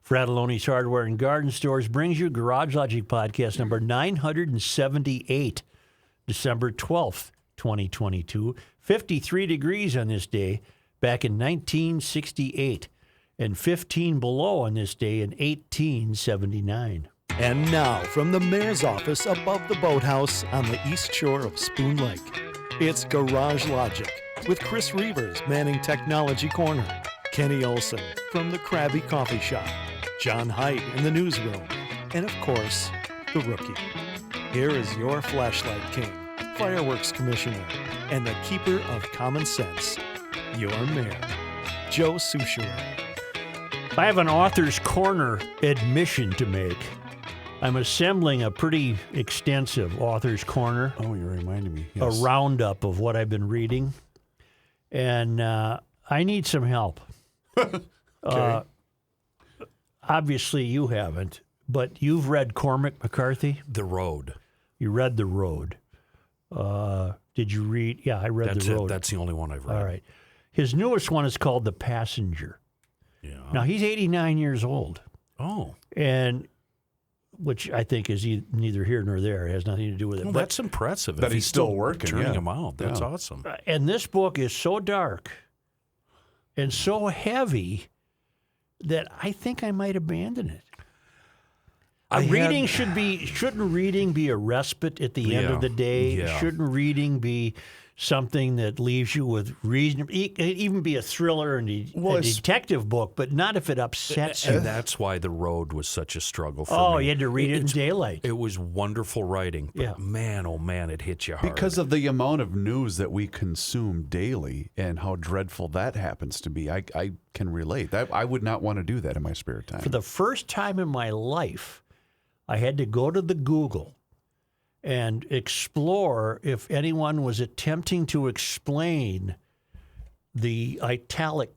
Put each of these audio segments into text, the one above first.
Fratelloni's Hardware and Garden Stores brings you Garage Logic Podcast number 978, December 12th, 2022. 53 degrees on this day back in 1968, and 15 below on this day in 1879. And now, from the mayor's office above the boathouse on the east shore of Spoon Lake, it's Garage Logic with Chris Reavers manning Technology Corner, Kenny Olson from the Krabby Coffee Shop, John Haidt in the newsroom, and of course, the Rookie. Here is your flashlight king, fireworks commissioner, and the keeper of common sense, your mayor, Joe Soucheray. I have an author's corner admission to make. I'm assembling a pretty extensive author's corner. Oh, you're reminding me. A roundup of what I've been reading. And I need some help. Okay. Obviously, you haven't, but you've read Cormac McCarthy? The Road. You read The Road. Did you read? Yeah, I read That's The it. Road. That's the only one I've read. All right. His newest one is called The Passenger. Yeah. Now, he's 89 years old. Oh. And which I think is neither here nor there. It has nothing to do with it. Well, But- that's impressive. That If he's still working, turning yeah. them out. That's Yeah. awesome. And this book is so dark and so heavy that I think I might abandon it. Shouldn't reading be a respite at the end of the day? Yeah. Shouldn't reading be something that leaves you with reason? It could even be a thriller and a detective book, but not if it upsets you. And that's why The Road was such a struggle for me. Oh, you had to read it in daylight. It was wonderful writing, but Yeah. man, oh man, it hit you hard. Because of the amount of news that we consume daily and how dreadful that happens to be, I can relate. I would not want to do that in my spare time. For the first time in my life, I had to go to the Google and explore if anyone was attempting to explain the italicized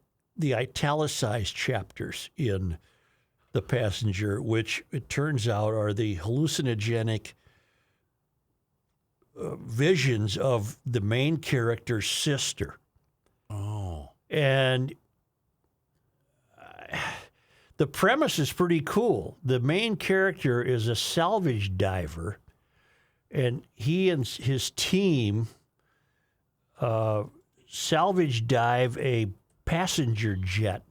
chapters in The Passenger, which it turns out are the hallucinogenic visions of the main character's sister. Oh. And the premise is pretty cool. The main character is a salvage diver, and he and his team salvage dive a passenger jet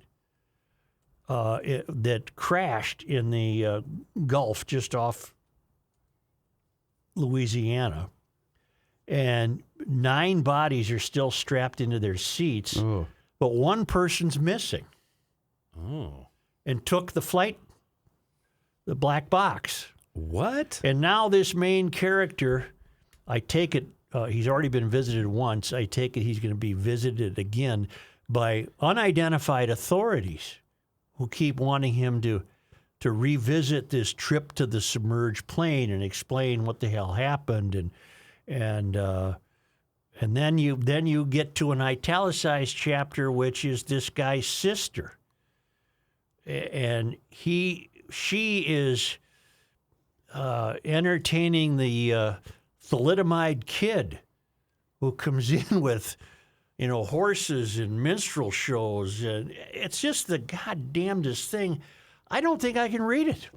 that crashed in the Gulf just off Louisiana. And 9 bodies are still strapped into their seats, but one person's missing. Oh. And took the flight, the black box. What? And now this main character, I take it, he's already been visited once. I take it he's going to be visited again by unidentified authorities who keep wanting him to revisit this trip to the submerged plane and explain what the hell happened. And then you get to an italicized chapter, which is this guy's sister. And she is entertaining the thalidomide kid who comes in with, horses and minstrel shows, and it's just the goddamnedest thing. I don't think I can read it.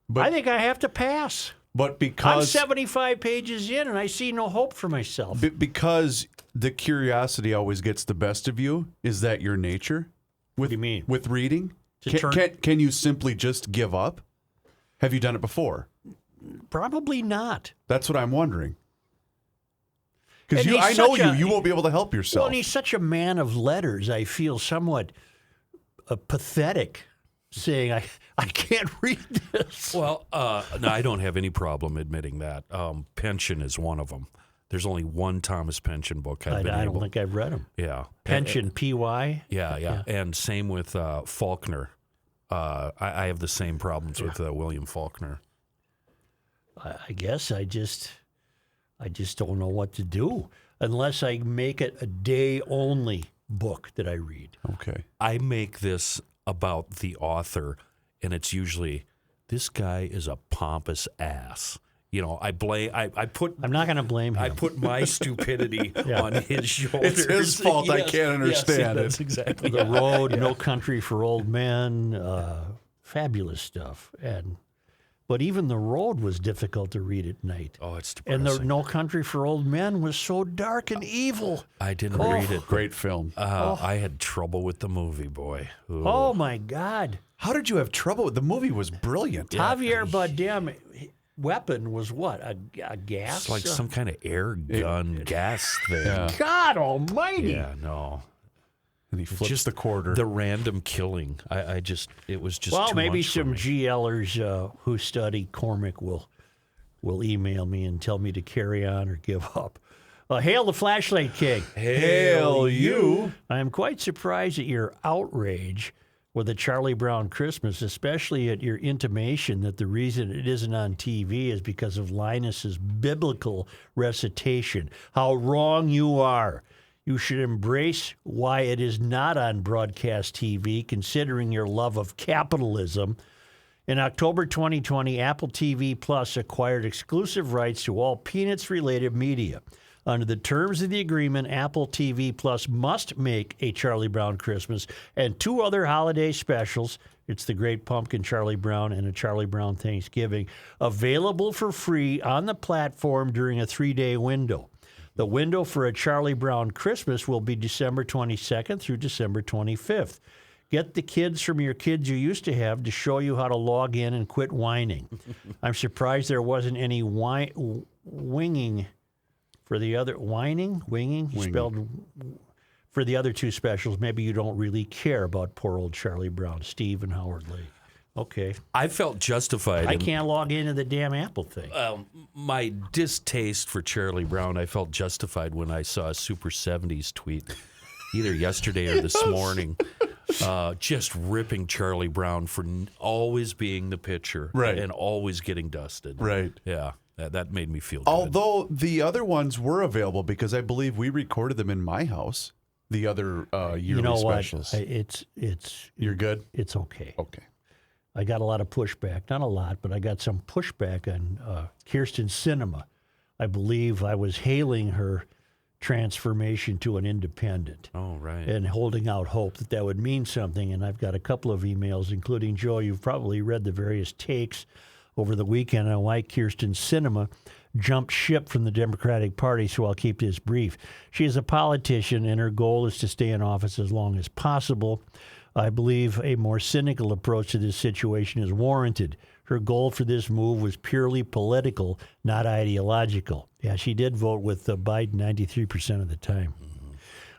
But I think I have to pass. But I'm because 75 pages in, and I see no hope for myself. because the curiosity always gets the best of you, is that your nature? What do you mean? With reading? To Can you simply just give up? Have you done it before? Probably not. That's what I'm wondering. Because And I he's know such you won't be able to help yourself. Well, and he's such a man of letters. I feel somewhat pathetic saying I can't read this. Well, no, I don't have any problem admitting that. Pension is one of them. There's only one Thomas Pension book I've been I able. don't think I've read him. Yeah. Pension, P-Y? Yeah. And same with Faulkner. I have the same problems with William Faulkner. I guess I just don't know what to do unless I make it a day-only book that I read. Okay. I make this about the author, and it's usually, this guy is a pompous ass. I put I'm not going to blame him. I put my stupidity on his shoulders. It's his fault. I can't understand that's it. exactly The Road, No Country for Old Men, fabulous stuff. But even The Road was difficult to read at night. Oh, it's And depressing. the No Country for Old Men was so dark and evil. I didn't read it. Great film. I had trouble with the movie, boy. Ooh. Oh my God. How did you have trouble? The movie was brilliant. Javier Bardem weapon was what? A gas? It's like some kind of air gun gas thing. Yeah. God almighty. Yeah, no. And he flips Just the quarter. The random killing. It was just Well, too maybe much for some me. GLers who study Cormac will email me and tell me to carry on or give up. Hail the Flashlight King. Hail you. I am quite surprised at your outrage with the Charlie Brown Christmas, especially at your intimation that the reason it isn't on TV is because of Linus's biblical recitation. How wrong you are. You should embrace why it is not on broadcast TV, considering your love of capitalism. In October 2020, Apple TV Plus acquired exclusive rights to all Peanuts-related media. Under the terms of the agreement, Apple TV Plus must make a Charlie Brown Christmas and 2 other holiday specials, it's the Great Pumpkin Charlie Brown and a Charlie Brown Thanksgiving, available for free on the platform during a 3-day window. The window for a Charlie Brown Christmas will be December 22nd through December 25th. Get the kids from your kids you used to have to show you how to log in and quit whining. I'm surprised there wasn't any winging for the other winging spelled for the other 2 specials. Maybe you don't really care about poor old Charlie Brown, Steve and Howard Lee. Okay, I felt justified. I in can't log into the damn Apple thing. my distaste for Charlie Brown. I felt justified when I saw a Super 70s tweet, either yesterday or this morning, just ripping Charlie Brown for always being the pitcher and always getting dusted. Right. Yeah. That made me feel good. Although the other ones were available because I believe we recorded them in my house. The other yearly You know specials. what? It's You're good? It's okay. Okay. I got a lot of pushback. Not a lot, but I got some pushback on Kirsten Sinema. I believe I was hailing her transformation to an independent. Oh, right. And holding out hope that that would mean something. And I've got a couple of emails, including Joe. You've probably read the various takes over the weekend on why Kirsten Sinema jumped ship from the Democratic Party, so I'll keep this brief. She is a politician, and her goal is to stay in office as long as possible. I believe a more cynical approach to this situation is warranted. Her goal for this move was purely political, not ideological. Yeah, she did vote with Biden 93% of the time.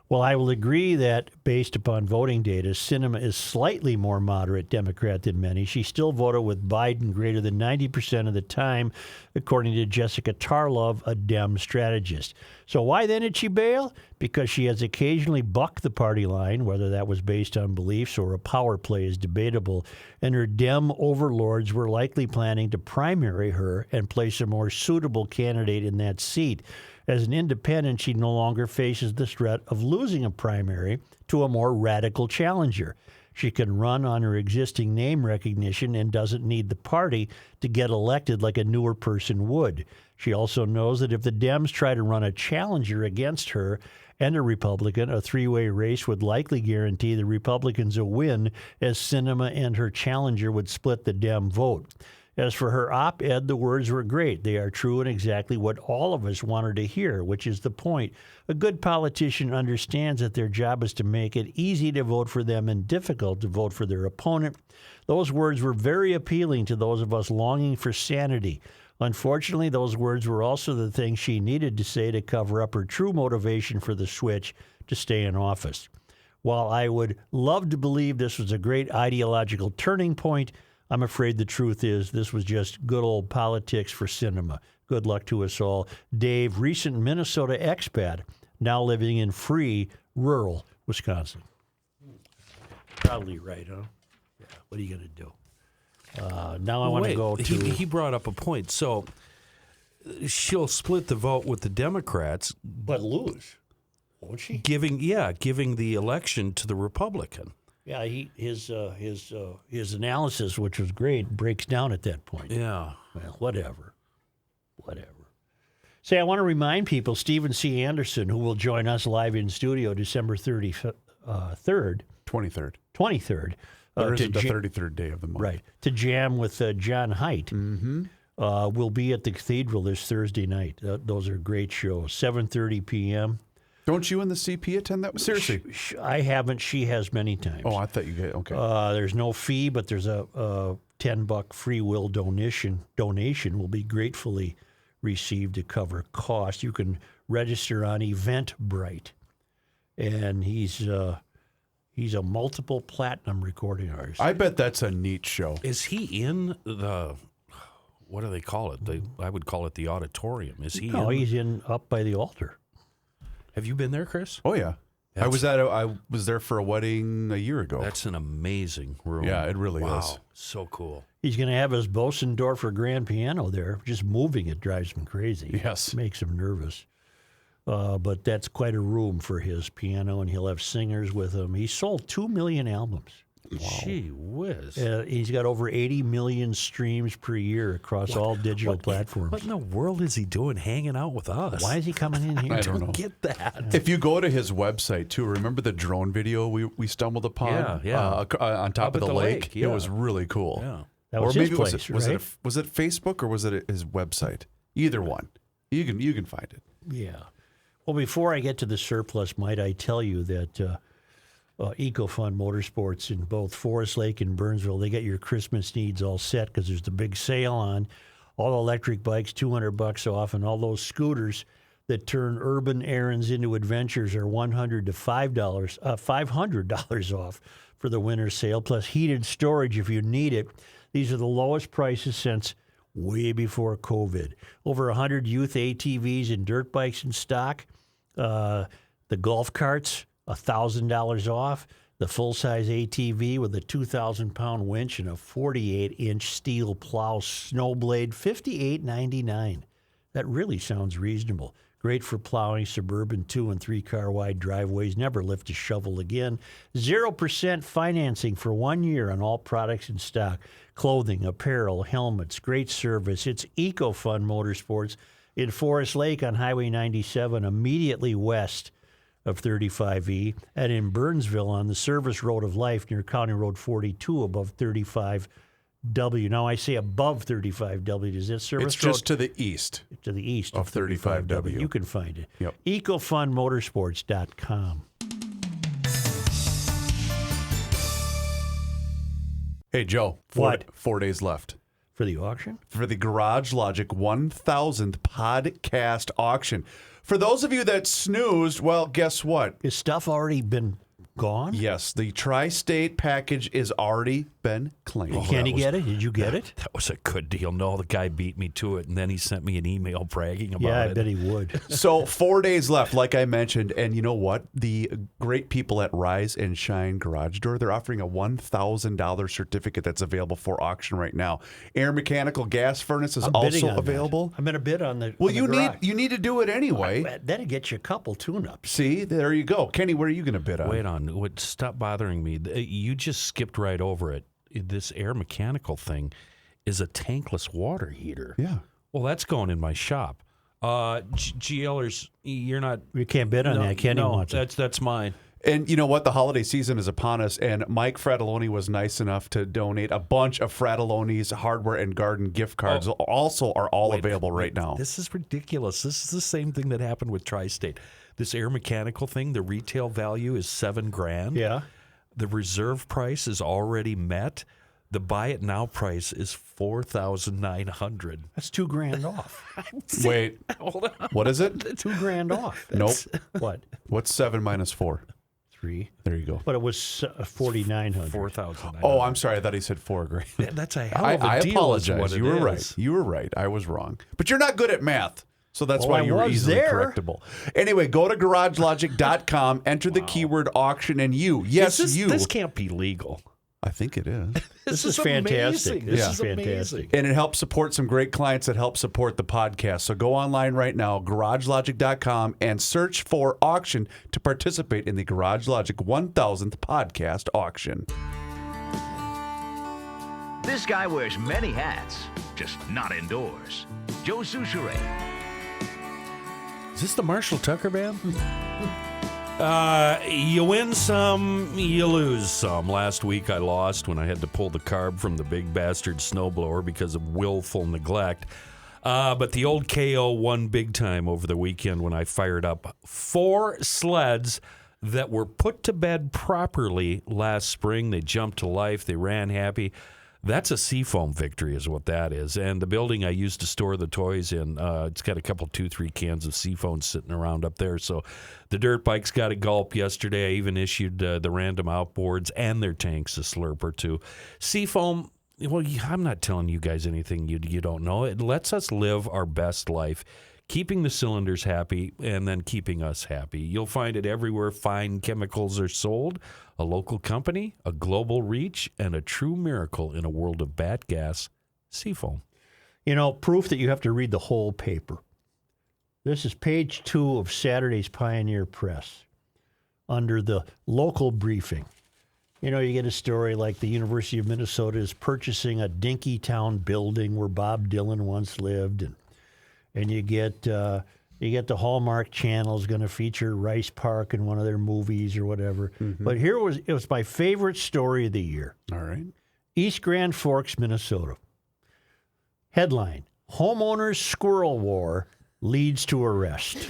Well, I will agree that, based upon voting data, Sinema is slightly more moderate Democrat than many. She still voted with Biden greater than 90% of the time, according to Jessica Tarlov, a Dem strategist. So why then did she bail? Because she has occasionally bucked the party line, whether that was based on beliefs or a power play is debatable, and her Dem overlords were likely planning to primary her and place a more suitable candidate in that seat. As an independent, she no longer faces the threat of losing a primary to a more radical challenger. She can run on her existing name recognition and doesn't need the party to get elected like a newer person would. She also knows that if the Dems try to run a challenger against her and a Republican, a 3-way race would likely guarantee the Republicans a win, as Sinema and her challenger would split the Dem vote. As for her op-ed, the words were great. They are true and exactly what all of us wanted to hear, which is the point. A good politician understands that their job is to make it easy to vote for them and difficult to vote for their opponent. Those words were very appealing to those of us longing for sanity. Unfortunately, those words were also the things she needed to say to cover up her true motivation for the switch to stay in office. While I would love to believe this was a great ideological turning point, I'm afraid the truth is this was just good old politics for Sinema. Good luck to us all. Dave, recent Minnesota expat, now living in free, rural Wisconsin. Probably right, huh? Yeah, what are you going to do? Now I want to go to... He brought up a point. So she'll split the vote with the Democrats. But lose, won't she? Giving the election to the Republican. Yeah, his analysis, which was great, breaks down at that point. Yeah. Well, whatever. Whatever. Say, I want to remind people, Stephen C. Anderson, who will join us live in studio December 23rd, 23rd. 23rd. There to isn't the 33rd day of the month. Right. To jam with John Haidt. Mm-hmm. We'll be at the Cathedral this Thursday night. Those are great shows. 7:30 p.m. Don't you and the CP attend that? Seriously? I haven't. She has many times. Oh, I thought you did. Okay. There's no fee, but there's a $10 free will donation. Donation will be gratefully received to cover costs. You can register on Eventbrite, and he's a multiple platinum recording artist. I bet that's a neat show. Is he in the, what do they call it? I would call it the auditorium. Is he No, in? he's in up by the altar. Have you been there, Chris? Oh, yeah. I was there for a wedding a year ago. That's an amazing room. Yeah, it really wow. is. So cool. He's going to have his Bosendorfer grand piano there. Just moving it drives him crazy. Yes. Makes him nervous. But that's quite a room for his piano, and he'll have singers with him. He sold 2 million albums. Gee whiz. He's got over 80 million streams per year across all digital platforms. What in the world is he doing hanging out with us? Why is he coming in here? I don't know. Get that. If you go to his website, too, remember the drone video we stumbled upon? Yeah. On top Up of at the lake? yeah. It was really cool. Yeah. That was or his maybe place, was right? was it Facebook or was it his website? Either one. You can find it. Yeah. Well, before I get to the surplus, might I tell you that EcoFund Motorsports in both Forest Lake and Burnsville, they get your Christmas needs all set because there's the big sale on all electric bikes, $200 off, and all those scooters that turn urban errands into adventures are $100 to $500 off for the winter sale, plus heated storage if you need it. These are the lowest prices since way before COVID. Over 100 youth ATVs and dirt bikes in stock. The golf carts, $1,000 off. The full-size ATV with a 2,000-pound winch and a 48-inch steel plow snowblade, $58.99. That really sounds reasonable. Great for plowing suburban 2- and 3-car wide driveways. Never lift a shovel again. 0% financing for 1 year on all products in stock. Clothing, apparel, helmets, great service. It's EcoFund Motorsports in Forest Lake on Highway 97, immediately west of 35E, and in Burnsville on the Service Road of Life near County Road 42 above 35W. Now I say above 35W. Is that Service It's Road? just to the east. To the east of 35W. You can find it. Yep. EcoFundMotorsports.com. Hey, Joe. What? 4 days left For the auction? for the Garage Logic 1000th podcast auction. For those of you that snoozed, well, guess what? Is stuff already been gone? Yes, the tri-state package is already been claimed. Can you get it? Did you get it? That was a good deal. No, the guy beat me to it, and then he sent me an email bragging about Yeah, it. I bet he would. So 4 days left, like I mentioned. And you know what? The great people at Rise and Shine Garage Door, they're offering a $1,000 certificate that's available for auction right now. Air mechanical gas furnace is I'm bidding also on that. available. I'm going to bid on the Well, on the you garage. need to do it anyway. That'd get you a couple tune-ups. See, there you go. Kenny, what are you going to bid on? Wait on. Stop bothering me. You just skipped right over it. This air mechanical thing is a tankless water heater. Yeah. Well, that's going in my shop. GLers, you're not. You can't bid on that. Kenny wants it. That's mine. And you know what? The holiday season is upon us, and Mike Fratelloni was nice enough to donate a bunch of Fratelloni's hardware and garden gift cards. Also, are all available right now. This is ridiculous. This is the same thing that happened with Tri-State. This air mechanical thing, the retail value is $7,000. Yeah. The reserve price is already met. The buy it now price is $4,900. That's $2,000 off. Wait, Hold on. what is it? $2,000 off. Nope. What? What's 7 minus 4? 3. There you go. But it was $4,900. $4,900. Oh, I'm sorry. I thought he said $4,000. That's a hell of a I deal. apologize. Is what You it were is. right. You were right. I was wrong. But you're not good at math. So that's Well, why I you were was easily there. correctable. Anyway, go to garagelogic.com, enter the keyword auction, and yes, you. This can't be legal. I think it is. This is fantastic. Amazing. This Yeah. is fantastic. And it helps support some great clients that help support the podcast. So go online right now, garagelogic.com, and search for auction to participate in the Garage Logic 1000th podcast auction. This guy wears many hats. just not indoors. Joe Souchere. Is this the Marshall Tucker Band? You win some, you lose some. Last week I lost when I had to pull the carb from the big bastard snowblower because of willful neglect. But the old KO won big time over the weekend when I fired up 4 sleds that were put to bed properly last spring. They jumped to life. They ran happy. That's a Seafoam victory is what that is. And the building I used to store the toys in, it's got a couple, 2-3 cans of Seafoam sitting around up there. So the dirt bikes got a gulp yesterday. I even issued the random outboards and their tanks a slurp or two. Seafoam, well, I'm not telling you guys anything you don't know. It lets us live our best life, keeping the cylinders happy and then keeping us happy. You'll find it everywhere fine chemicals are sold. A local company, a global reach, and a true miracle in a world of bat gas, Seafoam. You know, proof that you have to read the whole paper. This is page 2 of Saturday's Pioneer Press under the local briefing. You know, you get a story like the University of Minnesota is purchasing a Dinkytown building where Bob Dylan once lived, and you get the Hallmark Channel is going to feature Rice Park in one of their movies or whatever. Mm-hmm. But it was my favorite story of the year. All right. East Grand Forks, Minnesota. Headline: Homeowners Squirrel War leads to arrest.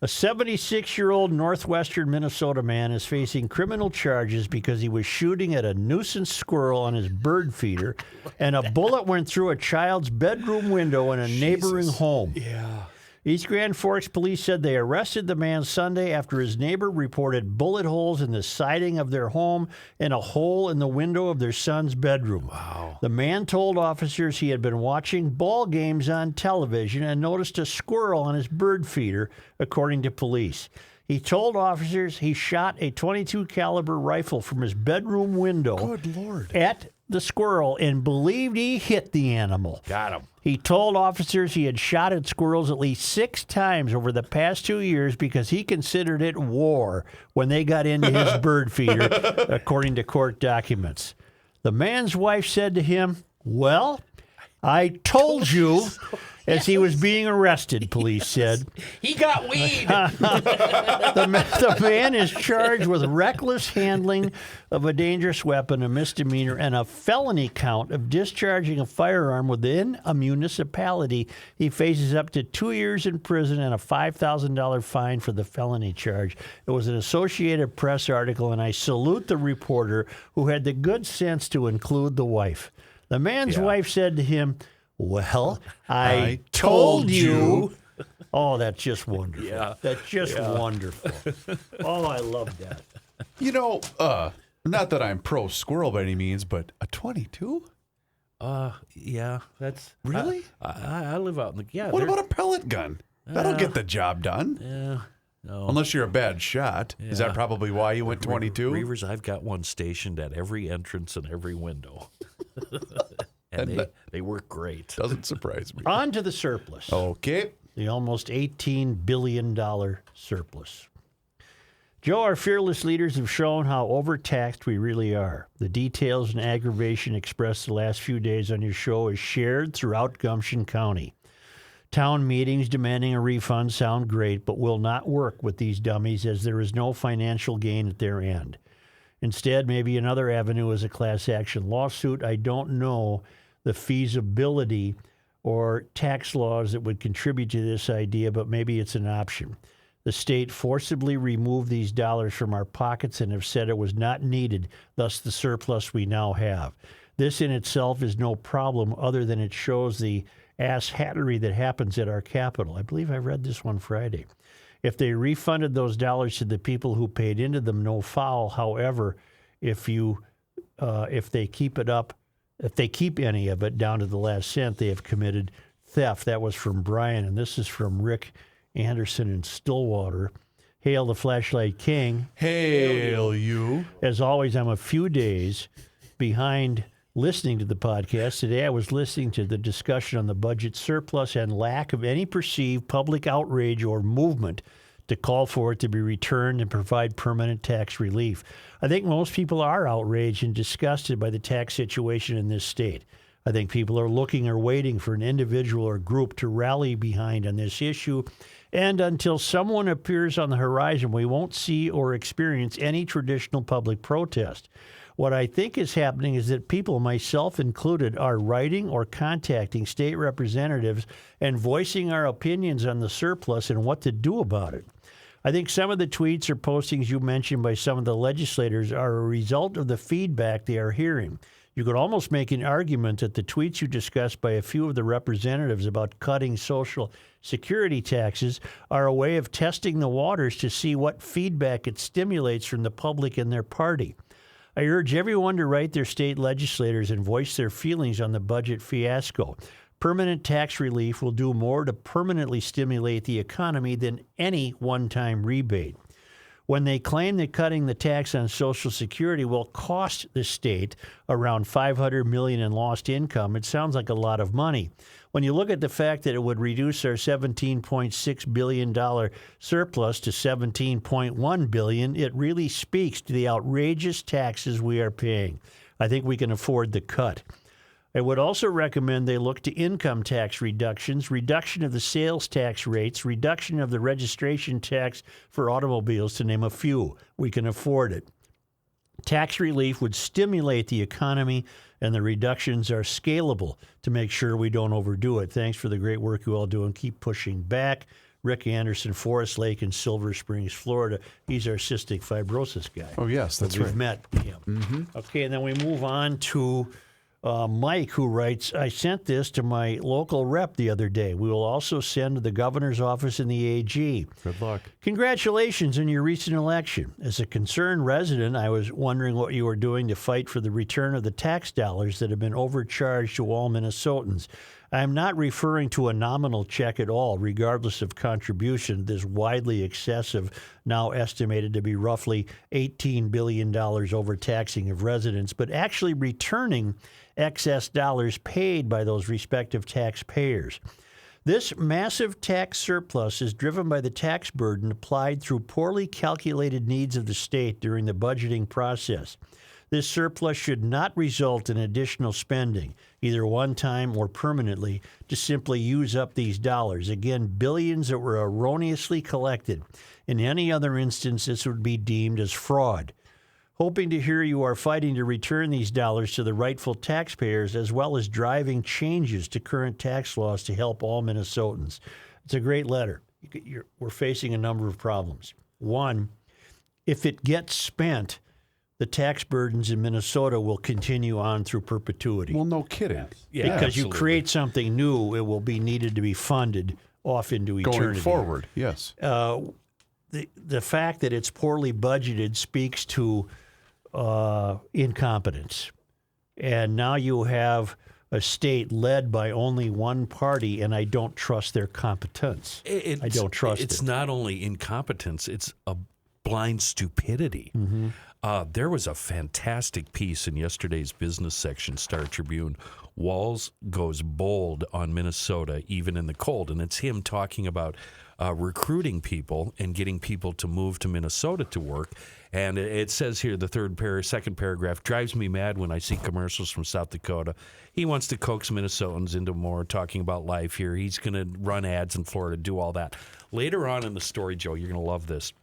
A 76-year-old northwestern Minnesota man is facing criminal charges because he was shooting at a nuisance squirrel on his bird feeder, and a bullet went through a child's bedroom window in a neighboring home. Yeah. East Grand Forks police said they arrested the man Sunday after his neighbor reported bullet holes in the siding of their home and a hole in the window of their son's bedroom. Wow. The man told officers he had been watching ball games on television and noticed a squirrel on his bird feeder, according to police. He told officers he shot a .22 caliber rifle from his bedroom window Good Lord. at the squirrel and believed he hit the animal. Got him. He told officers he had shot at squirrels at least 6 times over the past 2 years because he considered it war when they got into his bird feeder, according to court documents. The man's wife said to him, "Well, I told you," as he was being arrested, police said. He got weed. The man is charged with reckless handling of a dangerous weapon, a misdemeanor, and a felony count of discharging a firearm within a municipality. He faces up to 2 years in prison and a $5,000 fine for the felony charge. It was an Associated Press article, and I salute the reporter who had the good sense to include the wife. The man's wife said to him, "Well, I told you." Oh, that's just wonderful. Yeah. That's just wonderful. Oh, I love that. You know, not that I'm pro squirrel by any means, but a 22? Yeah, that's Really? I live out in the What about a pellet gun? That'll get the job done. Yeah, no. Unless you're a bad shot. Is that probably why you went 22? Reavers, I've got one stationed at every entrance and every window, and they work great. Doesn't surprise me. On to the surplus. Okay. The almost $18 billion surplus. Joe, our fearless leaders have shown how overtaxed we really are. The details and aggravation expressed the last few days on your show is shared throughout Gumption County. Town meetings demanding a refund sound great, but will not work with these dummies as there is no financial gain at their end. Instead, maybe another avenue is a class action lawsuit. I don't know the feasibility or tax laws that would contribute to this idea, but maybe it's an option. The state forcibly removed these dollars from our pockets and have said it was not needed, thus the surplus we now have. This in itself is no problem other than it shows the ass-hattery that happens at our Capitol. I believe I read this one Friday. If they refunded those dollars to the people who paid into them, no foul. However, if they keep it up, if they keep any of it down to the last cent, they have committed theft. That was from Brian, and this is from Rick Anderson in Stillwater. Hail the Flashlight King. Hail you. As always, I'm a few days behind listening to the podcast. Today I was listening to the discussion on the budget surplus and lack of any perceived public outrage or movement to call for it to be returned and provide permanent tax relief. I think most people are outraged and disgusted by the tax situation in this state. I think people are looking or waiting for an individual or group to rally behind on this issue. And until someone appears on the horizon, we won't see or experience any traditional public protest. What I think is happening is that people, myself included, are writing or contacting state representatives and voicing our opinions on the surplus and what to do about it. I think some of the tweets or postings you mentioned by some of the legislators are a result of the feedback they are hearing. You could almost make an argument that the tweets you discussed by a few of the representatives about cutting Social Security taxes are a way of testing the waters to see what feedback it stimulates from the public and their party. I urge everyone to write their state legislators and voice their feelings on the budget fiasco. Permanent tax relief will do more to permanently stimulate the economy than any one-time rebate. When they claim that cutting the tax on Social Security will cost the state around $500 million in lost income, it sounds like a lot of money. When you look at the fact that it would reduce our $17.6 billion surplus to $17.1 billion, it really speaks to the outrageous taxes we are paying. I think we can afford the cut. I would also recommend they look to income tax reductions, reduction of the sales tax rates, reduction of the registration tax for automobiles, to name a few. We can afford it. Tax relief would stimulate the economy, and the reductions are scalable to make sure we don't overdo it. Thanks for the great work you all do, and keep pushing back. Rick Anderson, Forest Lake in Silver Springs, Florida. He's our cystic fibrosis guy. Oh, yes, that's We've right. met him. Okay, and then we move on to Mike, who writes, I sent this to my local rep the other day. We will also send to the governor's office and the AG. Good luck. Congratulations on your recent election. As a concerned resident, I was wondering what you were doing to fight for the return of the tax dollars that have been overcharged to all Minnesotans. I am not referring to a nominal check at all, regardless of contribution, this widely excessive, now estimated to be roughly $18 billion overtaxing of residents, but actually returning excess dollars paid by those respective taxpayers. This massive tax surplus is driven by the tax burden applied through poorly calculated needs of the state during the budgeting process. This surplus should not result in additional spending, either one time or permanently, to simply use up these dollars. Again, billions that were erroneously collected. In any other instance, this would be deemed as fraud. Hoping to hear you are fighting to return these dollars to the rightful taxpayers, as well as driving changes to current tax laws to help all Minnesotans. It's a great letter. We're facing a number of problems. One, if it gets spent, the tax burdens in Minnesota will continue on through perpetuity. Well, no kidding. Yeah, because you create something new, it will be needed to be funded off into eternity. Going forward, yes. The fact that it's poorly budgeted speaks to incompetence. And now you have a state led by only one party, and I don't trust their competence. I don't trust it. It's not only incompetence, it's a blind stupidity. Mm-hmm. There was a fantastic piece in yesterday's business section, Star Tribune. Walls goes bold on Minnesota, even in the cold. And it's him talking about recruiting people and getting people to move to Minnesota to work. And it says here, the second paragraph, drives me mad when I see commercials from South Dakota. He wants to coax Minnesotans into more talking about life here. He's going to run ads in Florida, do all that. Later on in the story, Joe, you're going to love this.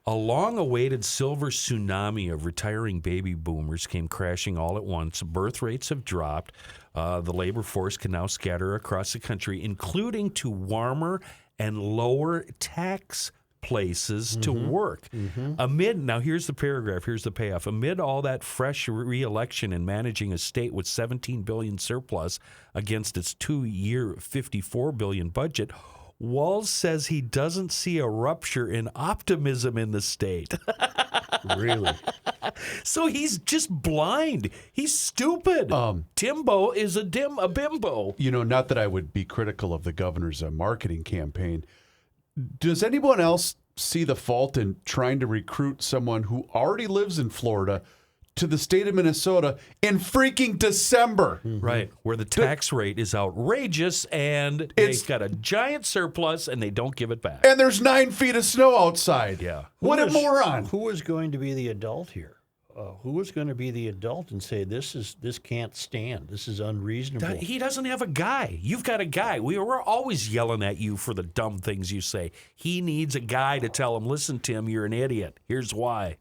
A long-awaited silver tsunami of retiring baby boomers came crashing all at once. Birth rates have dropped. The labor force can now scatter across the country, including to warmer and lower tax places to work. Now here's the paragraph, here's the payoff. Amid all that fresh re-election and managing a state with $17 billion surplus against its 2-year $54 billion budget, Walz says he doesn't see a rupture in optimism in the state. Really? So he's just blind. He's stupid. Timbo is a bimbo. You know, not that I would be critical of the governor's marketing campaign. Does anyone else see the fault in trying to recruit someone who already lives in Florida to the state of Minnesota in freaking December? Right, where the tax rate is outrageous and they've got a giant surplus and they don't give it back. And there's 9 feet of snow outside. Yeah. What a moron. Who is going to be the adult here? who is going to be the adult and say this can't stand? This is unreasonable. He doesn't have a guy. You've got a guy. We're always yelling at you for the dumb things you say. He needs a guy to tell him, listen, Tim, you're an idiot. Here's why.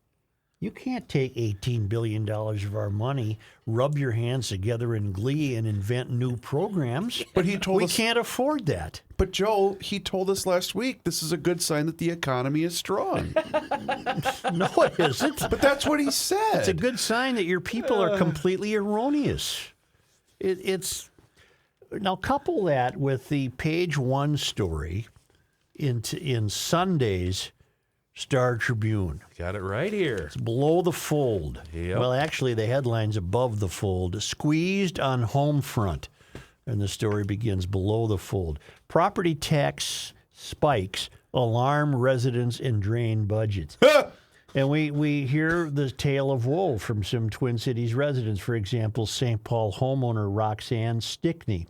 You can't take $18 billion of our money, rub your hands together in glee, and invent new programs. But he told we us can't afford that. But Joe, he told us last week this is a good sign that the economy is strong. No, it isn't. But that's what he said. It's a good sign that your people are completely erroneous. It's now couple that with the page one story in Sunday's Star Tribune. Got it right here. It's below the fold. Yep. Well, actually, the headline's above the fold. Squeezed on home front. And the story begins below the fold. Property tax spikes alarm residents and drain budgets. And we hear the tale of woe from some Twin Cities residents. For example, St. Paul homeowner Roxanne Stickney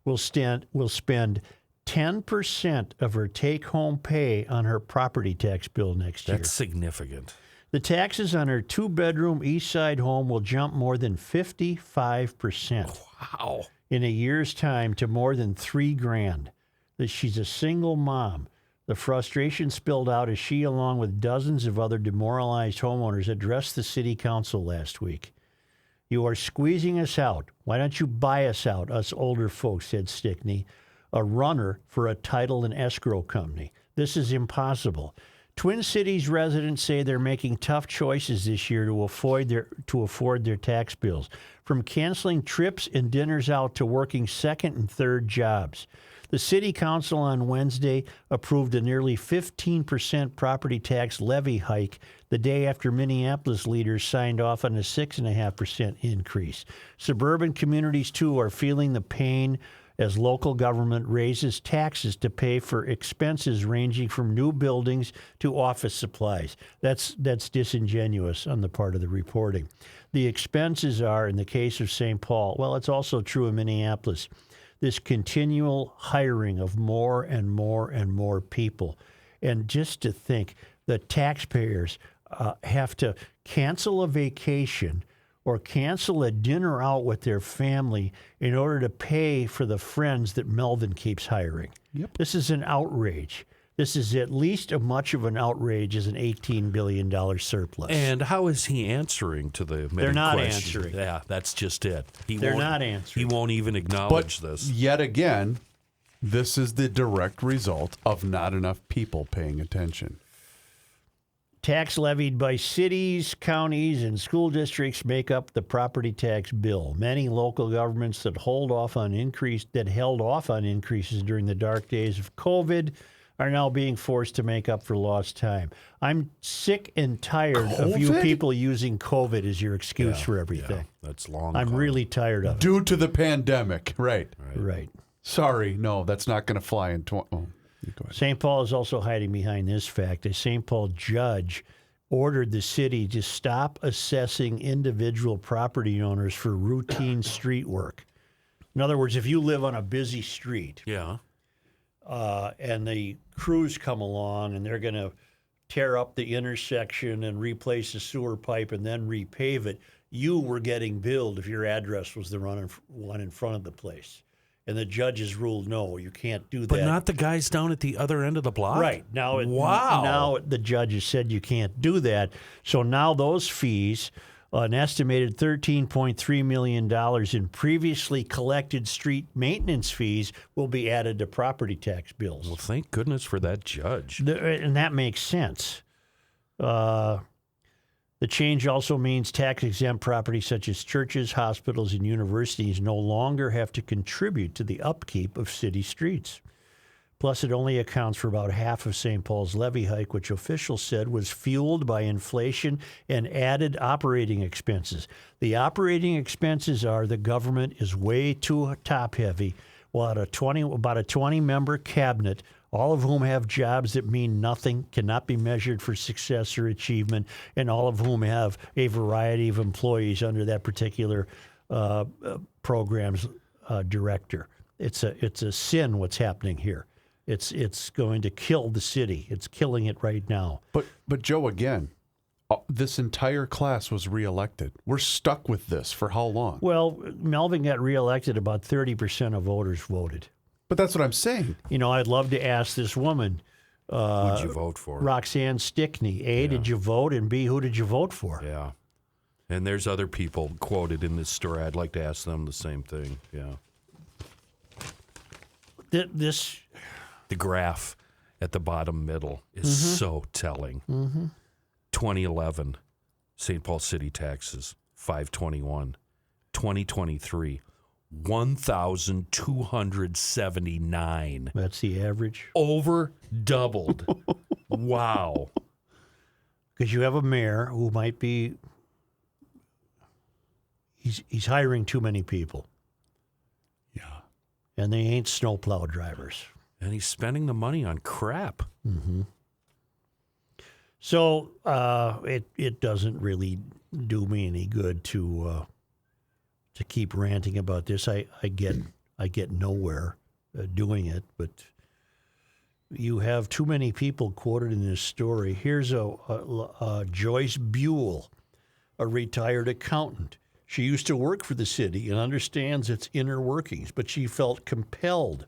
will spend 10% of her take-home pay on her property tax bill next year. That's significant. The taxes on her two-bedroom East Side home will jump more than 55%. Wow. In a year's time to more than $3,000. That she's a single mom. The frustration spilled out as she, along with dozens of other demoralized homeowners, addressed the city council last week. You are squeezing us out. Why don't you buy us out, us older folks, said Stickney, a runner for a title and escrow company. This is impossible. Twin Cities residents say they're making tough choices this year to afford their tax bills, from canceling trips and dinners out to working second and third jobs. The city council on Wednesday approved a nearly 15% property tax levy hike the day after Minneapolis leaders signed off on a 6.5% increase. Suburban communities, too, are feeling the pain as local government raises taxes to pay for expenses ranging from new buildings to office supplies. That's disingenuous on the part of the reporting. The expenses are, in the case of St. Paul, well, it's also true in Minneapolis, this continual hiring of more and more and more people. And just to think, the taxpayers have to cancel a vacation or cancel a dinner out with their family in order to pay for the friends that Melvin keeps hiring. Yep. This is an outrage. This is at least as much of an outrage as an $18 billion surplus. And how is he answering to the many They're not questions? answering. Yeah, that's just it. They're not answering. He won't even acknowledge this. Yet again, this is the direct result of not enough people paying attention. Tax levied by cities, counties, and school districts make up the property tax bill. Many local governments that held off on increases during the dark days of COVID are now being forced to make up for lost time. I'm sick and tired of you COVID? people using COVID as your excuse for everything. Yeah, that's long. I'm gone. really tired of it. Due to the pandemic. Right. Right. Sorry, no, that's not going to fly in you go ahead. St. Paul is also hiding behind this fact. A St. Paul judge ordered the city to stop assessing individual property owners for routine street work. In other words, if you live on a busy street Yeah. and the crews come along and they're going to tear up the intersection and replace the sewer pipe and then repave it, you were getting billed if your address was the one in front of the place. And the judges ruled, no, you can't do that. But not the guys down at the other end of the block? Right. Now, Wow. Now the judges said you can't do that. So now those fees, an estimated $13.3 million in previously collected street maintenance fees, will be added to property tax bills. Well, thank goodness for that judge. And that makes sense. The change also means tax-exempt property such as churches, hospitals, and universities no longer have to contribute to the upkeep of city streets. Plus, it only accounts for about half of St. Paul's levy hike, which officials said was fueled by inflation and added operating expenses. The operating expenses are the government is way too top-heavy, while about a 20-member cabinet, all of whom have jobs that mean nothing, cannot be measured for success or achievement, and all of whom have a variety of employees under that particular program's director. It's a sin what's happening here. It's going to kill the city. It's killing it right now. But Joe, again, This entire class was reelected. We're stuck with this for how long? Well, Melvin got reelected. About 30% of voters voted. But that's what I'm saying. You know, I'd love to ask this woman, Who'd you vote for? Roxanne Stickney, A, did you vote? And B, who did you vote for? Yeah. And there's other people quoted in this story. I'd like to ask them the same thing. Yeah. This The graph at the bottom middle is so telling. 2011, St. Paul City taxes, 521. 2023, 1,279. That's the average. Over doubled. Wow. Because you have a mayor who might be, he's hiring too many people. Yeah. And they ain't snowplow drivers. And he's spending the money on crap. So it doesn't really do me any good to keep ranting about this. I get nowhere doing it, but you have too many people quoted in this story. Here's a Joyce Buell, a retired accountant. She used to work for the city and understands its inner workings, but she felt compelled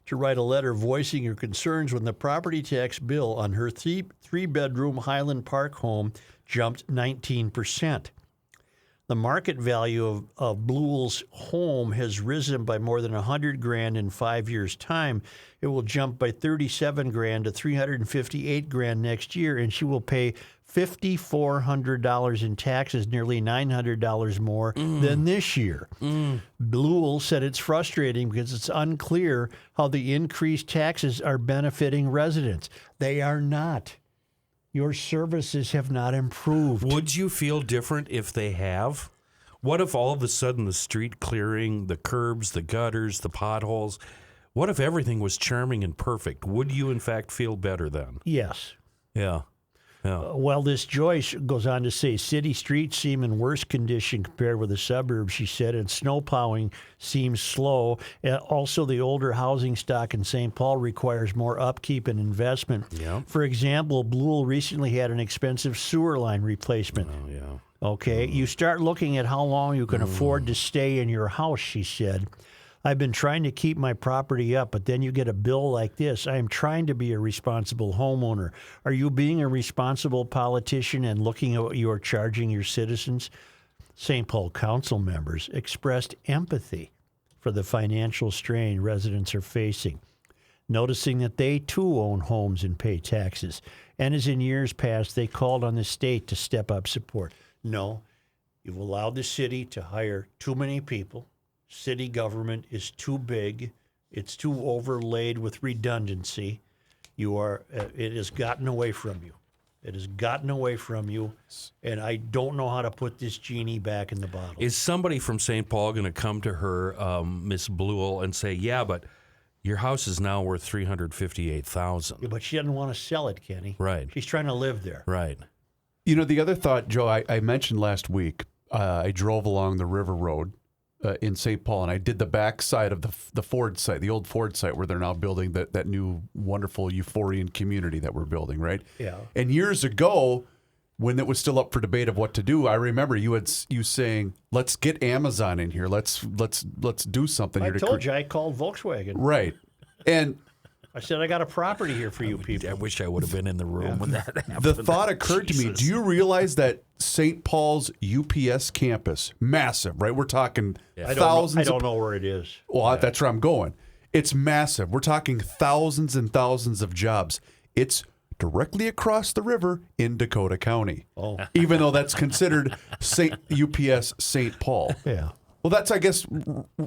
to write a letter voicing her concerns when the property tax bill on her three-bedroom Highland Park home jumped 19%. The market value of Buell's home has risen by more than $100,000 in 5 years' time. It will jump by $37,000 to $358,000 next year, and she will pay $5,400 in taxes, nearly $900 more than this year. Buell said it's frustrating because it's unclear how the increased taxes are benefiting residents. They are not. Your services have not improved. Would you feel different if they have? What if all of a sudden the street clearing, the curbs, the gutters, the potholes, what if everything was charming and perfect? Would you, in fact, feel better then? Yes. Yeah. Yeah. Well, this Joyce goes on to say, city streets seem in worse condition compared with the suburbs, she said, and snow plowing seems slow. Also, the older housing stock in St. Paul requires more upkeep and investment. Yeah. For example, Buell recently had an expensive sewer line replacement. Oh, yeah. Okay, you start looking at how long you can afford to stay in your house, she said. I've been trying to keep my property up, but then you get a bill like this. I am trying to be a responsible homeowner. Are you being a responsible politician and looking at what you are charging your citizens? St. Paul council members expressed empathy for the financial strain residents are facing, noticing that they too own homes and pay taxes. And as in years past, they called on the state to step up support. No, you've allowed the city to hire too many people. City government is too big. It's too overlaid with redundancy. It has gotten away from you. It has gotten away from you, and I don't know how to put this genie back in the bottle. Is somebody from St. Paul going to come to her, Miss Buell, and say, yeah, but your house is now worth $358,000? Yeah, but she doesn't want to sell it, Kenny. Right. She's trying to live there. Right. You know, the other thought, Joe, I mentioned last week, I drove along the River Road in St. Paul, and I did the back side of the Ford site, the old Ford site where they're now building that new wonderful Euphorian community that we're building, right? Yeah. And years ago, when it was still up for debate of what to do, I remember you saying, "Let's get Amazon in here. Let's do something I here." told you I called Volkswagen. Right, and I said, I got a property here for you people. I wish I would have been in the room when that happened. the thought occurred to me, Jesus. do you realize that St. Paul's UPS campus, massive, right? We're talking thousands I don't know where it is. Well, that's where I'm going. It's massive. We're talking thousands and thousands of jobs. It's directly across the river in Dakota County. Oh. Even though that's considered UPS St. Paul. Yeah. Well, that's, I guess,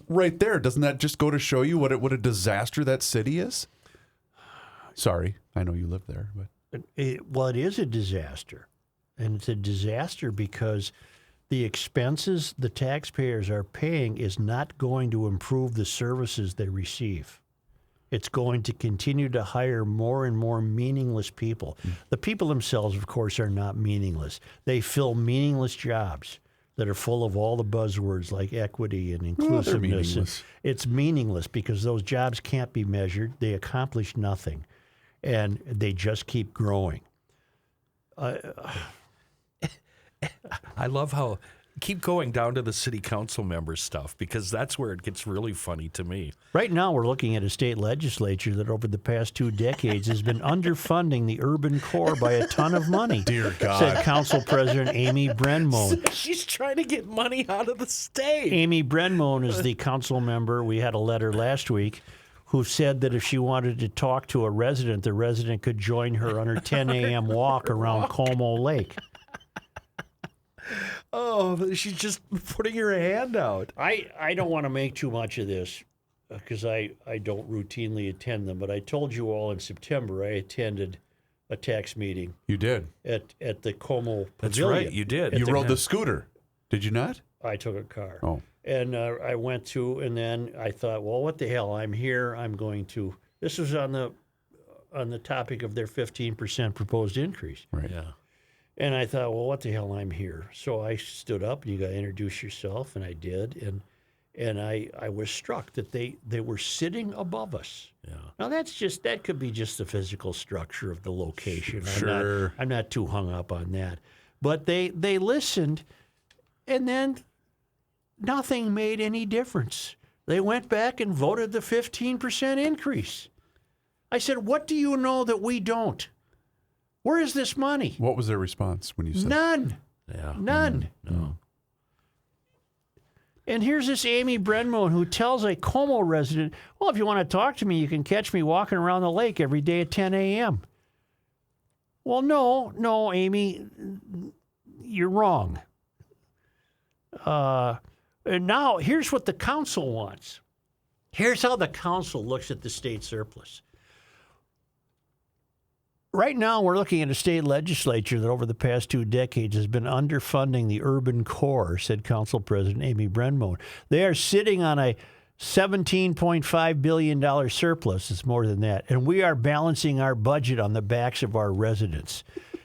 right there. Doesn't that just go to show you what a disaster that city is? Sorry, I know you live there, but It is a disaster. And it's a disaster because the expenses the taxpayers are paying is not going to improve the services they receive. It's going to continue to hire more and more meaningless people. The people themselves, of course, are not meaningless. They fill meaningless jobs that are full of all the buzzwords like equity and inclusiveness. meaningless. It's meaningless because those jobs can't be measured. They accomplish nothing. And they just keep growing. I love how keep going down to the city council member stuff because that's where it gets really funny to me. Right now, we're looking at a state legislature that over the past 2 decades has been underfunding the urban core by a ton of money. Dear God. Said Council President Amy Brenmone. She's trying to get money out of the state. Amy Brenmone is the council member. We had a letter last week who said that if she wanted to talk to a resident, the resident could join her on her 10 a.m. walk around Como Lake. Oh, she's just putting her hand out. I don't want to make too much of this because I don't routinely attend them, but I told you all in September I attended a tax meeting You did. at the Como That's Pavilion. right, you did. At You the- rode the scooter. Did you not? I took a car. Oh. And I went to, and then I thought, well, what the hell? I'm here. I'm going to. This was on the topic of their 15% proposed increase. Right. Yeah. And I thought, well, what the hell? I'm here. So I stood up, and you got to introduce yourself, and I did. And I was struck that they were sitting above us. Yeah. Now that could be just the physical structure of the location. Sure. I'm not too hung up on that. But they listened, and then nothing made any difference. They went back and voted the 15% increase. I said, what do you know that we don't? Where is this money? What was their response when you said None. Yeah. None. No. And here's this Amy Brenmone who tells a Como resident, well, if you want to talk to me, you can catch me walking around the lake every day at 10 a.m. Well, no, Amy, you're wrong. And now here's what the council wants. Here's how the council looks at the state surplus. Right now, we're looking at a state legislature that over the past 2 decades has been underfunding the urban core, said Council President Amy Brenmone. They are sitting on a $17.5 billion surplus. It's more than that. And we are balancing our budget on the backs of our residents.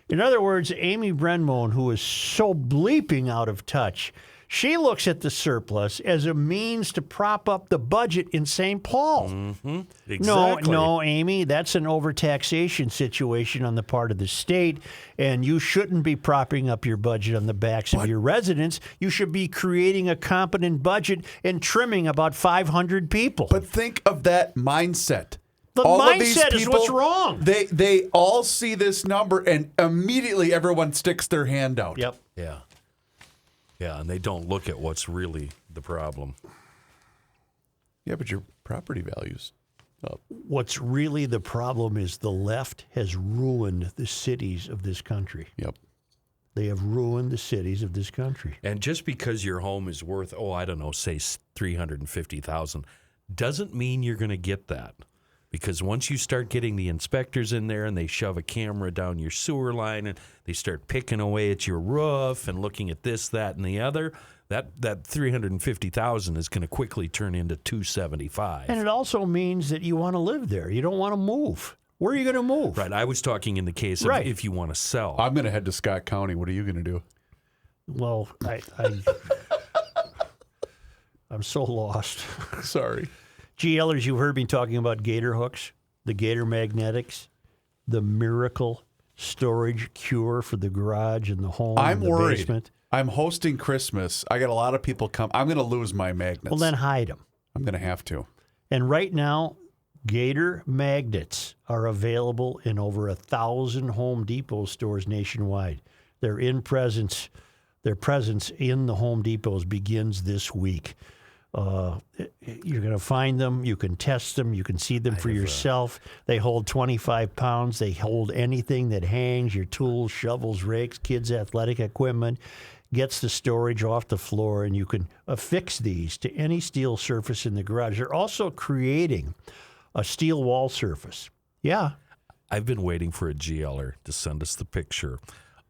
In other words, Amy Brenmone, who is so bleeping out of touch, she looks at the surplus as a means to prop up the budget in St. Paul. Exactly. No, Amy, that's an overtaxation situation on the part of the state, and you shouldn't be propping up your budget on the backs of your residents. You should be creating a competent budget and trimming about 500 people. But think of that mindset. The All of these mindset is what's wrong. They all see this number and immediately everyone sticks their hand out. Yep. Yeah. Yeah, and they don't look at what's really the problem. Yeah, but your property values up. What's really the problem is the left has ruined the cities of this country. Yep. They have ruined the cities of this country. And just because your home is worth, I don't know, say $350,000, doesn't mean you're going to get that. Because once you start getting the inspectors in there and they shove a camera down your sewer line and they start picking away at your roof and looking at this, that, and the other, that $350,000 is going to quickly turn into $275,000. And it also means that you want to live there. You don't want to move. Where are you going to move? Right. I was talking in the case of Right. if you want to sell. I'm going to head to Scott County. What are you going to do? Well, I'm so lost. Sorry. GLers, you've heard me talking about gator hooks, the gator magnetics, the miracle storage cure for the garage and the home I'm and the worried. basement. I'm hosting Christmas. I got a lot of people come. I'm going to lose my magnets. Well, then hide them. I'm going to have to. And right now, gator magnets are available in over 1,000 Home Depot stores nationwide. Their presence in the Home Depots begins this week. You're going to find them. You can test them. You can see them for yourself. They hold 25 pounds. They hold anything that hangs, your tools, shovels, rakes, kids' athletic equipment, gets the storage off the floor, and you can affix these to any steel surface in the garage. They're also creating a steel wall surface. Yeah. I've been waiting for a GLer to send us the picture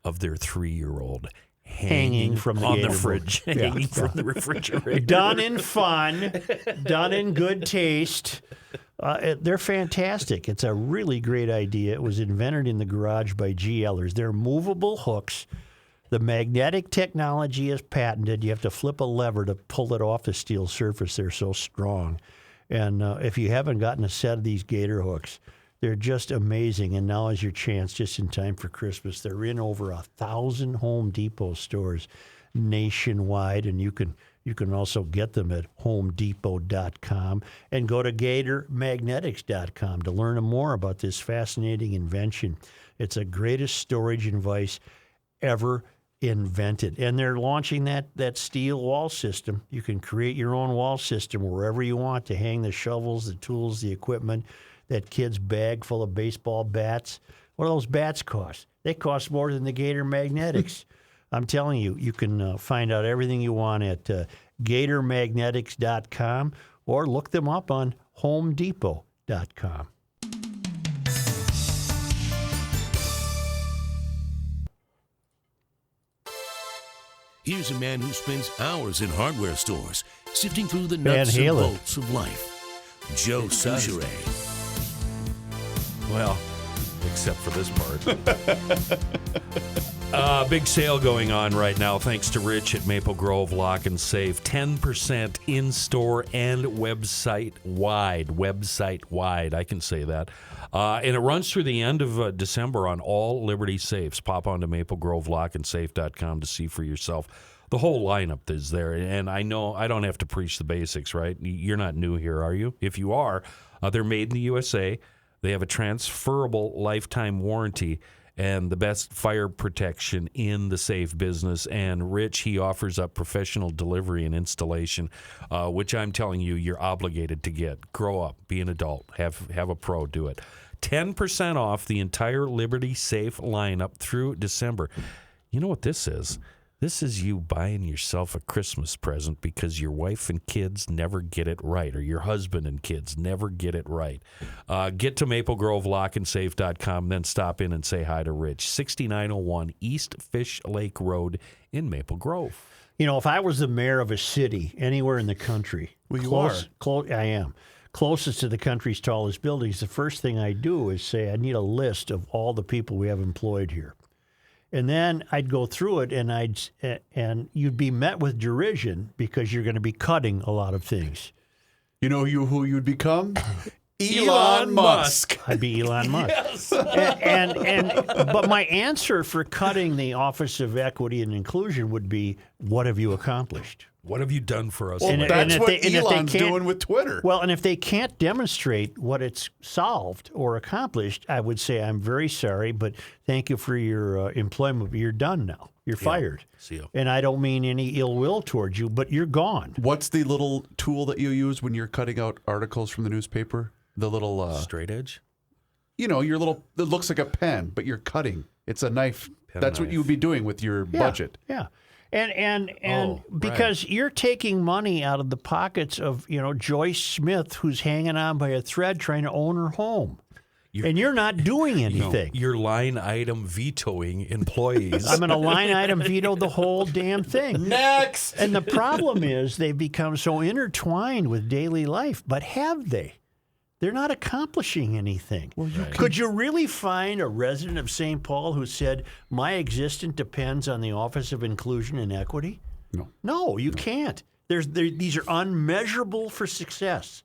of their 3-year-old Hanging from the on the gator fridge, book. hanging from the refrigerator. Done in fun, done in good taste. They're fantastic. It's a really great idea. It was invented in the garage by GLers. They're movable hooks. The magnetic technology is patented. You have to flip a lever to pull it off the steel surface. They're so strong. And if you haven't gotten a set of these gator hooks, They're just amazing. And now is your chance, just in time for Christmas. They're in over 1,000 Home Depot stores nationwide, and you can also get them at homedepot.com and go to gatormagnetics.com to learn more about this fascinating invention. It's the greatest storage device ever invented. And they're launching that steel wall system. You can create your own wall system wherever you want to hang the shovels, the tools, the equipment, that kid's bag full of baseball bats. What do those bats cost? They cost more than the Gator Magnetics. I'm telling you, you can find out everything you want at gatormagnetics.com or look them up on homedepot.com. Here's a man who spends hours in hardware stores, sifting through the Van nuts and Halen. bolts of life. Joe Souchere. Well, except for this part. Big sale going on right now, thanks to Rich at Maple Grove Lock and Safe. 10% in-store and website-wide. I can say that. And it runs through the end of December on all Liberty safes. Pop onto maplegrovelockandsafe.com to see for yourself. The whole lineup is there. And I know I don't have to preach the basics, right? You're not new here, are you? If you are, they're made in the USA. They have a transferable lifetime warranty and the best fire protection in the safe business. And Rich, he offers up professional delivery and installation, which I'm telling you, you're obligated to get. Grow up, be an adult, have a pro do it. 10% off the entire Liberty Safe lineup through December. You know what this is? This is you buying yourself a Christmas present because your wife and kids never get it right, or your husband and kids never get it right. Get to maplegrovelockandsafe.com, then stop in and say hi to Rich. 6901 East Fish Lake Road in Maple Grove. You know, if I was the mayor of a city anywhere in the country, I am. Closest to the country's tallest buildings, the first thing I do is say, I need a list of all the people we have employed here. And then I'd go through it, and you'd be met with derision because you're going to be cutting a lot of things. You know who you'd become? Elon Musk. I'd be Elon Musk. Yes. But my answer for cutting the Office of Equity and Inclusion would be, what have you accomplished? What have you done for us? Well, And that's if what they- and if they Elon's can't- doing with Twitter. Well, and if they can't demonstrate what it's solved or accomplished, I would say, I'm very sorry, but thank you for your employment. But you're done now. You're fired. See you. And I don't mean any ill will towards you, but you're gone. What's the little tool that you use when you're cutting out articles from the newspaper? The little, Straight edge? your little, it looks like a pen, but you're cutting. It's a knife. That's what knife. you would be doing with your budget. Yeah. And Oh, because you're taking money out of the pockets of, Joyce Smith, who's hanging on by a thread trying to own her home. And you're not doing anything. You're line item vetoing employees. I'm going to line item veto the whole damn thing. Next! And the problem is they've become so intertwined with daily life. But have they? They're not accomplishing anything. Well, Could you really find a resident of St. Paul who said, my existence depends on the Office of Inclusion and Equity? No. No, you can't. These are unmeasurable for success.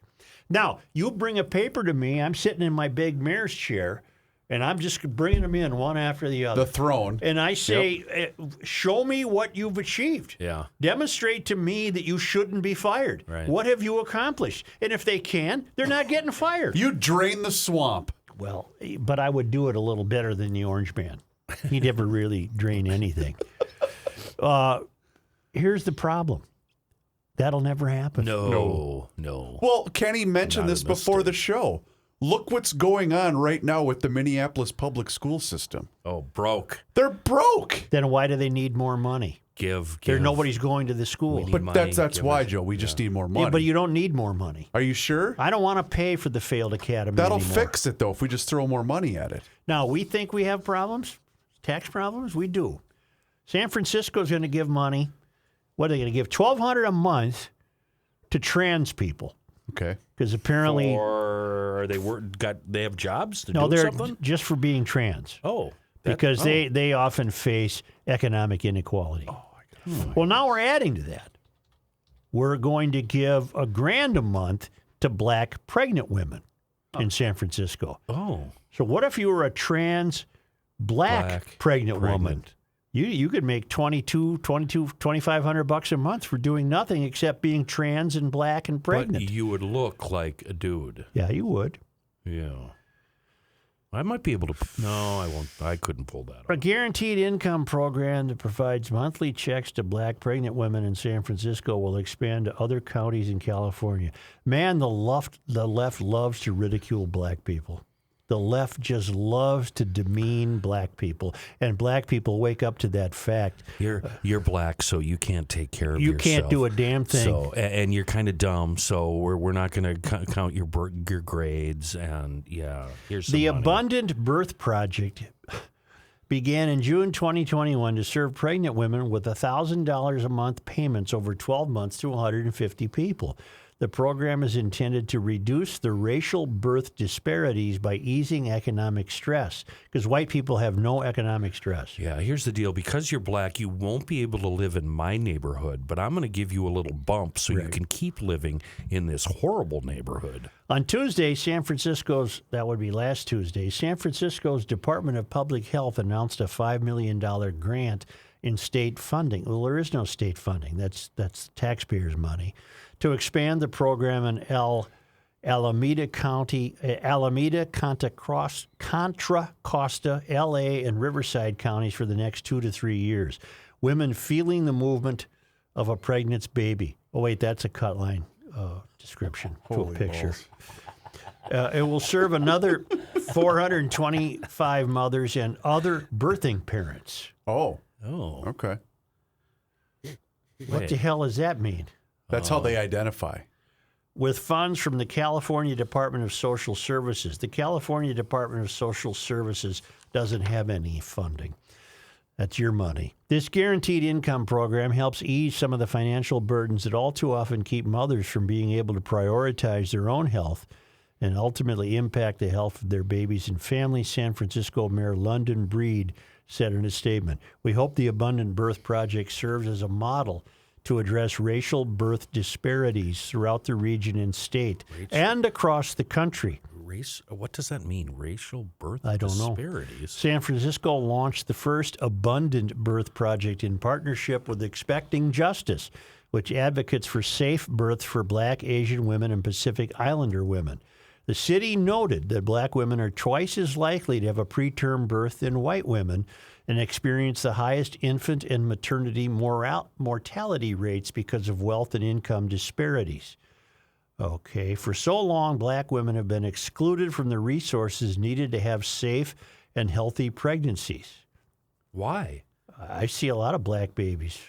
Now, you bring a paper to me, I'm sitting in my big mayor's chair, and I'm just bringing them in one after the other. The throne. And I say, show me what you've achieved. Yeah. Demonstrate to me that you shouldn't be fired. Right. What have you accomplished? And if they can, they're not getting fired. You drain the swamp. Well, but I would do it a little better than the Orange Man. He never really drained anything. Here's the problem. That'll never happen. No. Well, Kenny mentioned Not this in this before state. the show. Look what's going on right now with the Minneapolis public school system. Oh, broke. They're broke. Then why do they need more money? Give. Nobody's going to the school. need But money, that's give why, it. Joe. We just need more money. Yeah, but you don't need more money. Are you sure? I don't want to pay for the failed academy That'll anymore. fix it, though, if we just throw more money at it. Now, we think we have problems, tax problems. We do. San Francisco's going to give money. What are they going to give? $1,200 a month to trans people Okay. because apparently Or are they have jobs to do they're something? just for being trans Oh. because they often face economic inequality. Well, now we're adding to that. We're going to give $1,000 a month to black pregnant women. in San Francisco. Oh, So what if you were a trans black pregnant woman? You could make $2,500 a month for doing nothing except being trans and black and pregnant. but you would look like a dude. Yeah, you would. Yeah. I might be able to. No, I won't. I couldn't pull that A off. guaranteed income program that provides monthly checks to black pregnant women in San Francisco will expand to other counties in California. Man, the left loves to ridicule black people. The left just loves to demean black people, and black people wake up to that fact. You're black, so you can't take care of You yourself. can't do a damn thing. So, and you're kind of dumb, so we're not going to count your grades. And yeah, here's some The money. Abundant Birth Project began in June 2021 to serve pregnant women with $1,000 a month payments over 12 months to 150 people. The program is intended to reduce the racial birth disparities by easing economic stress, because white people have no economic stress. Yeah, here's the deal. Because you're black, you won't be able to live in my neighborhood, but I'm going to give you a little bump so you can keep living in this horrible neighborhood. On Tuesday, that would be last Tuesday, San Francisco's Department of Public Health announced a $5 million grant in state funding. Well, there is no state funding. That's taxpayers' money. To expand the program in Alameda County, Contra Costa, L.A., and Riverside counties for the next 2 to 3 years. Women feeling the movement of a pregnant baby. Oh, wait, that's a cut line description to a picture. It will serve another 425 mothers and other birthing parents. Oh, Oh, okay. What the hell does that mean? That's how they identify. With funds from the California Department of Social Services. The California Department of Social Services doesn't have any funding. That's your money. This guaranteed income program helps ease some of the financial burdens that all too often keep mothers from being able to prioritize their own health and ultimately impact the health of their babies and families, San Francisco Mayor London Breed said in a statement. We hope the Abundant Birth Project serves as a model to address racial birth disparities throughout the region and state and across the country. what does that mean? Racial birth I don't know. disparities? San Francisco launched the first Abundant Birth Project in partnership with Expecting Justice, which advocates for safe births for Black, Asian women, and Pacific Islander women. The city noted that Black women are twice as likely to have a preterm birth than white women and experience the highest infant and maternity mortality rates because of wealth and income disparities. Okay, for so long, Black women have been excluded from the resources needed to have safe and healthy pregnancies. Why? I see a lot of Black babies.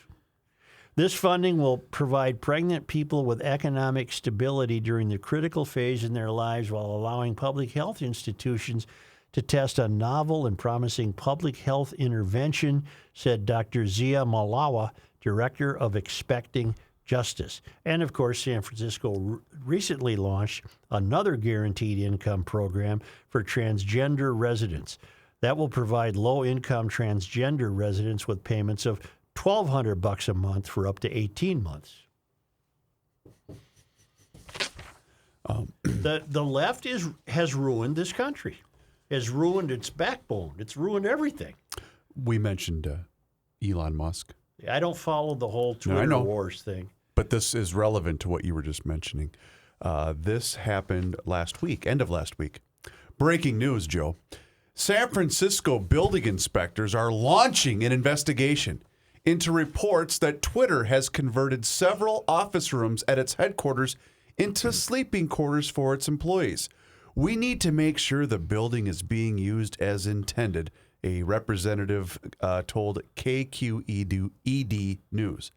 This funding will provide pregnant people with economic stability during the critical phase in their lives while allowing public health institutions to test a novel and promising public health intervention, said Dr. Zia Malawa, director of Expecting Justice. And of course, San Francisco recently launched another guaranteed income program for transgender residents. That will provide low-income transgender residents with payments of $1,200 a month for up to 18 months. The left has ruined this country, has ruined its backbone. It's ruined everything. We mentioned Elon Musk, I don't follow the whole Twitter know. wars thing. but this is relevant to what you were just mentioning. This happened last week, end of last week. Breaking news, Joe. San Francisco building inspectors are launching an investigation into reports that Twitter has converted several office rooms at its headquarters into sleeping quarters for its employees. We need to make sure the building is being used as intended, a representative told KQED News.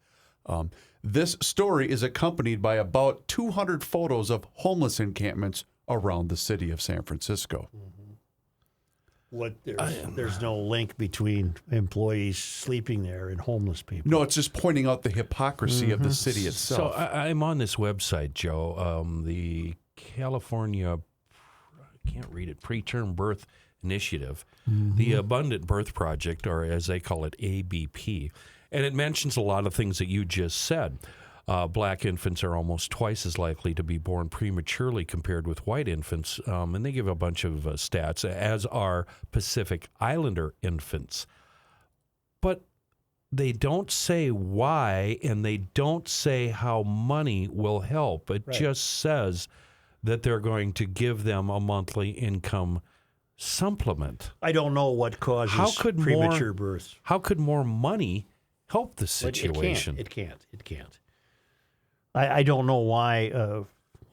This story is accompanied by about 200 photos of homeless encampments around the city of San Francisco. There's no link between employees sleeping there and homeless people. No, it's just pointing out the hypocrisy of the city So itself. I'm on this website, Joe, the California, I can't read it, Preterm Birth Initiative, the Abundant Birth Project, or as they call it, ABP. And it mentions a lot of things that you just said. Black infants are almost twice as likely to be born prematurely compared with white infants. And they give a bunch of stats, as are Pacific Islander infants. But they don't say why, and they don't say how money will help. It just says that they're going to give them a monthly income supplement. I don't know what causes premature births. How could more money help the situation? It can't. I don't know why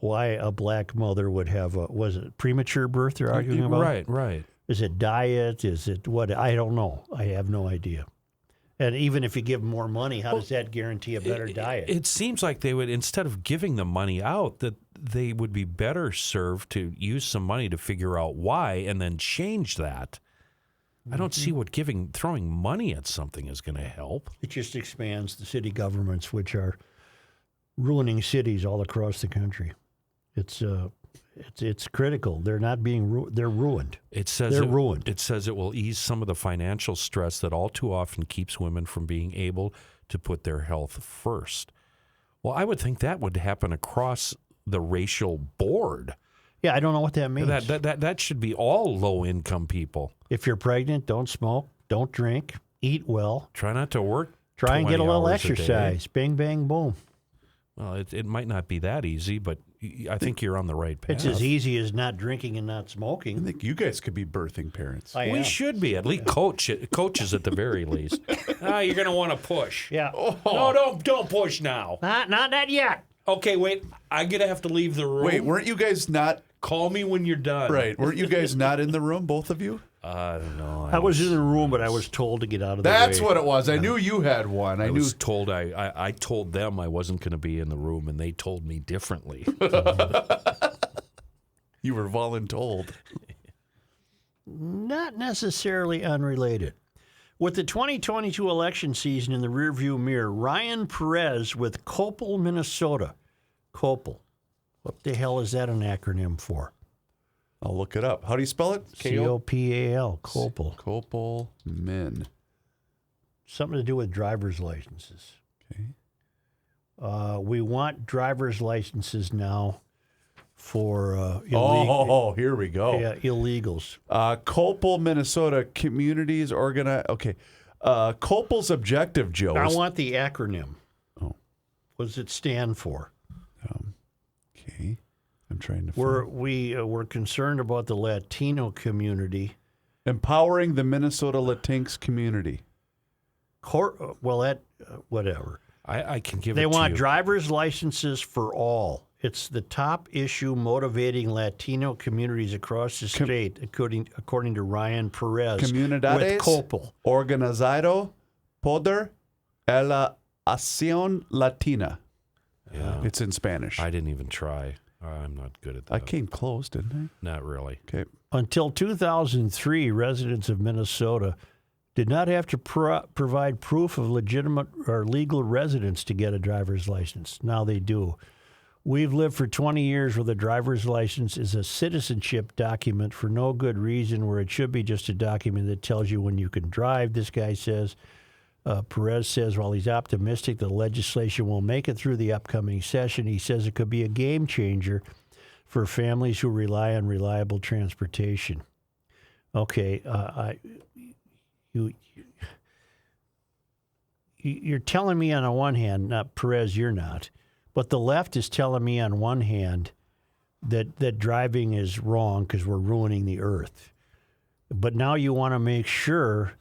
a black mother would have was it premature birth they're arguing about? Right. Is it diet? Is it what? I don't know. I have no idea. And even if you give them more money, how does that guarantee a better diet? It seems like they would, instead of giving the money out, that they would be better served to use some money to figure out why and then change that. I don't see what throwing money at something is going to help. It just expands the city governments, which are ruining cities all across the country. It's critical. They're not being they're ruined. They're ruined. It says it will ease some of the financial stress that all too often keeps women from being able to put their health first. Well, I would think that would happen across the racial board. Yeah, I don't know what that means. That should be all low-income people. If you're pregnant, don't smoke, don't drink, eat well. Try not to work. Try and get a little 20 hours exercise. Bing, bang, boom. Well, it might not be that easy, but I think you're on the right path. It's as easy as not drinking and not smoking. I think you guys could be birthing parents. We should be, at least coaches at the very least. You're going to want to push. Yeah. No, don't push now. Not that yet. Okay, wait. I'm going to have to leave the room. Wait, weren't you guys not? Call me when you're done. Right. Weren't you guys not in the room, both of you? I don't know. I was in the room, but I was told to get out of the way. That's what it was. I knew you had one. I was told I told them I wasn't going to be in the room, and they told me differently. You were voluntold. Not necessarily unrelated. With the 2022 election season in the rearview mirror, Ryan Perez with Copal, Minnesota. Copal. What the hell is that an acronym for? I'll look it up. How do you spell it? Copal. Copal. Copal Min. Something to do with driver's licenses. Okay. We want driver's licenses now for here we go. illegals. Copal, Minnesota communities organize. Okay. Copal's objective, Joe. I want the acronym. Oh. What does it stand for? Okay. I'm trying to we're concerned about the Latino community. Empowering the Minnesota Latinx community. Whatever. I can give it to They you. want driver's licenses for all. It's the top issue motivating Latino communities across the state, according to Ryan Perez Comunidades with Copal. Organizado Poder a la Acción Latina. Yeah. It's in Spanish. I didn't even try. I'm not good at that. I came close, didn't Not really. I? Okay. Until 2003, residents of Minnesota did not have to provide proof of legitimate or legal residence to get a driver's license. Now they do. We've lived for 20 years where the driver's license is a citizenship document for no good reason, where it should be just a document that tells you when you can drive, this guy says. Perez says while he's optimistic the legislation will make it through the upcoming session, he says it could be a game changer for families who rely on reliable transportation. Okay, you're telling me on the one hand, not Perez, you're not, but the left is telling me on one hand that driving is wrong because we're ruining the earth. But now you want to make sure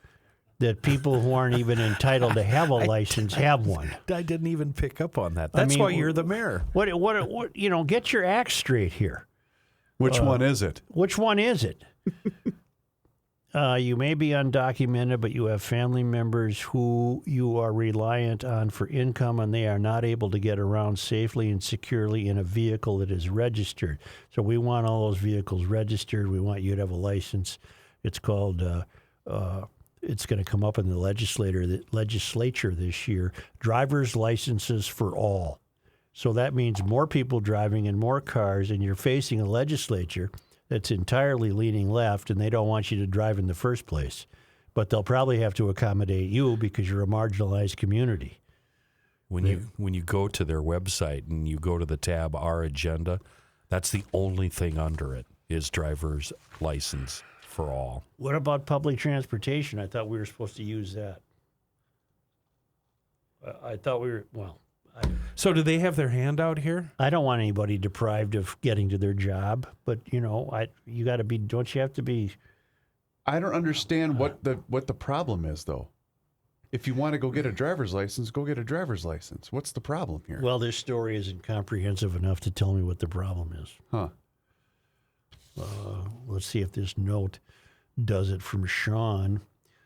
that people who aren't even entitled to have a license have one. I didn't even pick up on that. That's why you're the mayor. What? Get your act straight here. Which one is it? Which one is it? You may be undocumented, but you have family members who you are reliant on for income, and they are not able to get around safely and securely in a vehicle that is registered. So we want all those vehicles registered. We want you to have a license. It's called... it's going to come up in the legislature this year, driver's licenses for all. So that means more people driving in more cars, and you're facing a legislature that's entirely leaning left, and they don't want you to drive in the first place. But they'll probably have to accommodate you because you're a marginalized community. When you go to their website and you go to the tab Our Agenda, that's the only thing under it is driver's license for all. What about public transportation? I thought we were supposed to use that. I thought we were, well, So do they have their hand out here? I don't want anybody deprived of getting to their job, but you got to be, don't you have to be? I don't understand what the problem is, though. If you want to go get a driver's license, go get a driver's license. What's the problem here? Well, this story isn't comprehensive enough to tell me what the problem is. Huh. Let's see if this note does it from Sean.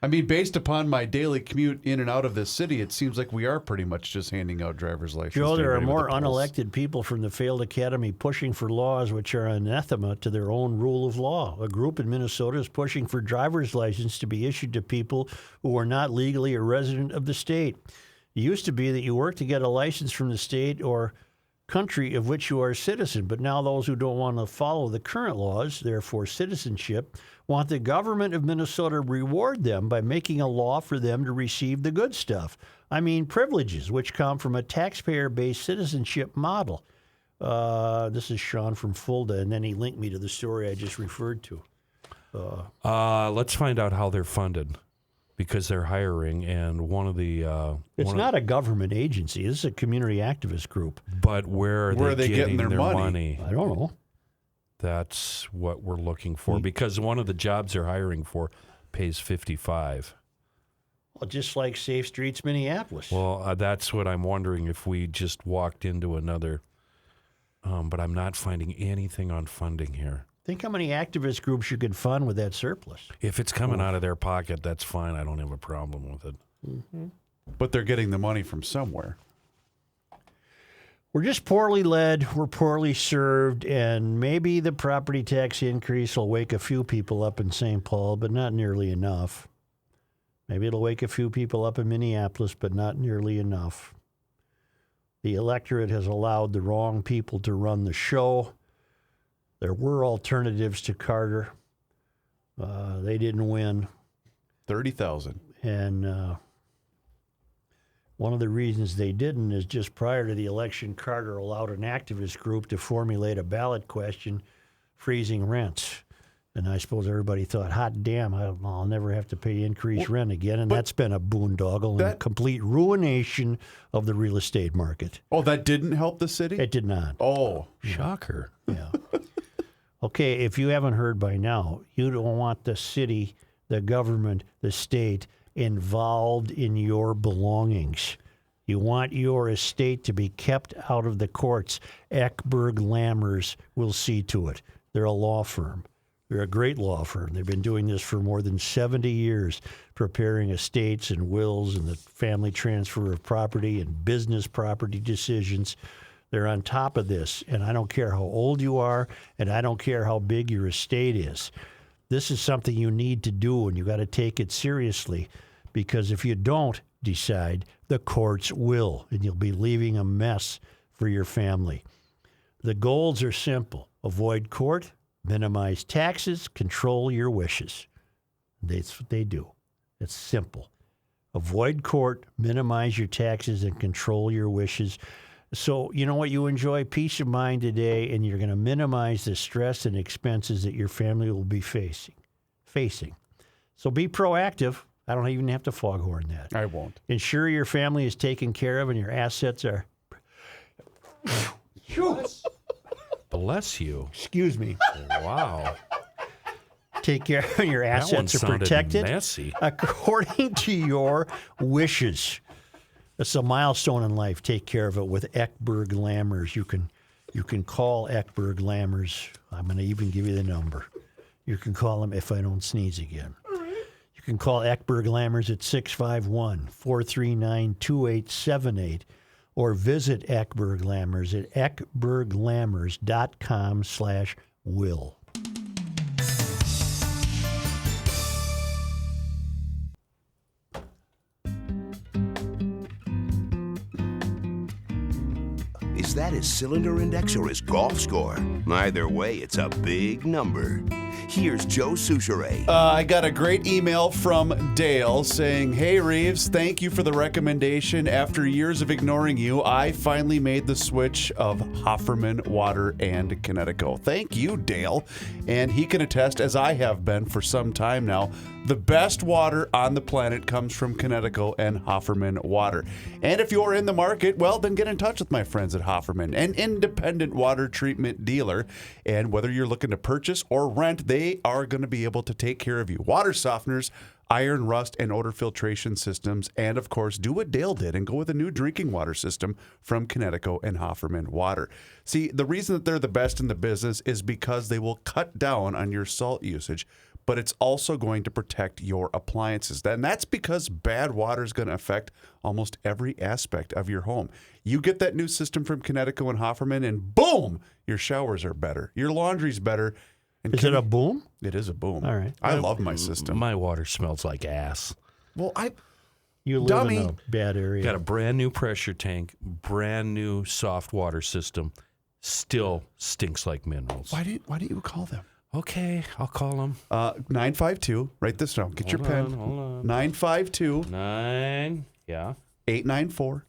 I mean, based upon my daily commute in and out of this city, it seems like we are pretty much just handing out driver's licenses. Joe, to there are everybody more with the polls. unelected people from the failed academy pushing for laws which are anathema to their own rule of law. A group in Minnesota is pushing for driver's license to be issued to people who are not legally a resident of the state. It used to be that you worked to get a license from the state or country of which you are a citizen, but now those who don't want to follow the current laws, therefore citizenship, want the government of Minnesota to reward them by making a law for them to receive the good stuff. I mean, privileges, which come from a taxpayer-based citizenship model. This is Sean from Fulda, and then he linked me to the story I just referred to. Let's find out how they're funded, because they're hiring, and one of the It's not a government agency. This is a community activist group. but where are they getting their money? I don't know. That's what we're looking for, because one of the jobs they're hiring for pays $55. Well, just like Safe Streets Minneapolis. Well, that's what I'm wondering if we just walked into another. But I'm not finding anything on funding here. Think how many activist groups you could fund with that surplus. If it's coming out of their pocket, that's fine. I don't have a problem with it. But they're getting the money from somewhere. We're just poorly led, we're poorly served, and maybe the property tax increase will wake a few people up in St. Paul, but not nearly enough. Maybe it'll wake a few people up in Minneapolis, but not nearly enough. The electorate has allowed the wrong people to run the show. There were alternatives to Carter. They didn't win. 30,000. And one of the reasons they didn't is just prior to the election, Carter allowed an activist group to formulate a ballot question freezing rents. And I suppose everybody thought, hot damn, I'll never have to pay increased rent again. And that's been a boondoggle and a complete ruination of the real estate market. Oh, that didn't help the city? It did not. Oh. Shocker. Yeah. Okay, if you haven't heard by now, you don't want the city, the government, the state involved in your belongings. You want your estate to be kept out of the courts. Eckberg Lammers will see to it. They're a law firm. They're a great law firm. They've been doing this for more than 70 years, preparing estates and wills and the family transfer of property and business property decisions. They're on top of this, and I don't care how old you are, and I don't care how big your estate is. This is something you need to do, and you got to take it seriously, because if you don't decide, the courts will, and you'll be leaving a mess for your family. The goals are simple. Avoid court, minimize taxes, control your wishes. That's what they do. It's simple. Avoid court, minimize your taxes, and control your wishes. So, you know what? You enjoy peace of mind today, and you're going to minimize the stress and expenses that your family will be facing. So be proactive. I don't even have to foghorn that. I won't. Ensure your family is taken care of and your assets are... Bless you. Excuse me. Wow. Take care of your That one assets are sounded protected messy. according to your wishes. It's a milestone in life. Take care of it with Eckberg Lammers. You can call Eckberg Lammers. I'm going to even give you the number. You can call them if I don't sneeze again. You can call Eckberg Lammers at 651-439-2878 or visit Eckberg Lammers at eckberglammers.com/will. Is Is that his cylinder index or his golf score? Either way, it's a big number. Here's Joe Souchere. I got a great email from Dale saying, "Hey Reeves, thank you for the recommendation. After years of ignoring you, I finally made the switch of Hofferman Water and Connecticut." Thank you, Dale. And he can attest, as I have been for some time now, the best water on the planet comes from Connecticut and Hofferman Water. And if you're in the market, well, then get in touch with my friends at Hofferman, an independent water treatment dealer. And whether you're looking to purchase or rent, they are going to be able to take care of you. Water softeners, iron, rust, and odor filtration systems, and of course, do what Dale did and go with a new drinking water system from Connecticut and Hofferman Water. See, the reason that they're the best in the business is because they will cut down on your salt usage, but it's also going to protect your appliances. And that's because bad water is going to affect almost every aspect of your home. You get that new system from Connecticut and Hofferman, and boom, your showers are better, your laundry's better. And Is it a boom? It is a boom. All right. I love my system. My water smells like ass. Well, You live Dummy. in a bad area. Got a brand new pressure tank, brand new soft water system. Still stinks like minerals. why do you call them? Okay, I'll call them. 952. Write this down. Get your pen. Hold on. 952 9. Yeah. 894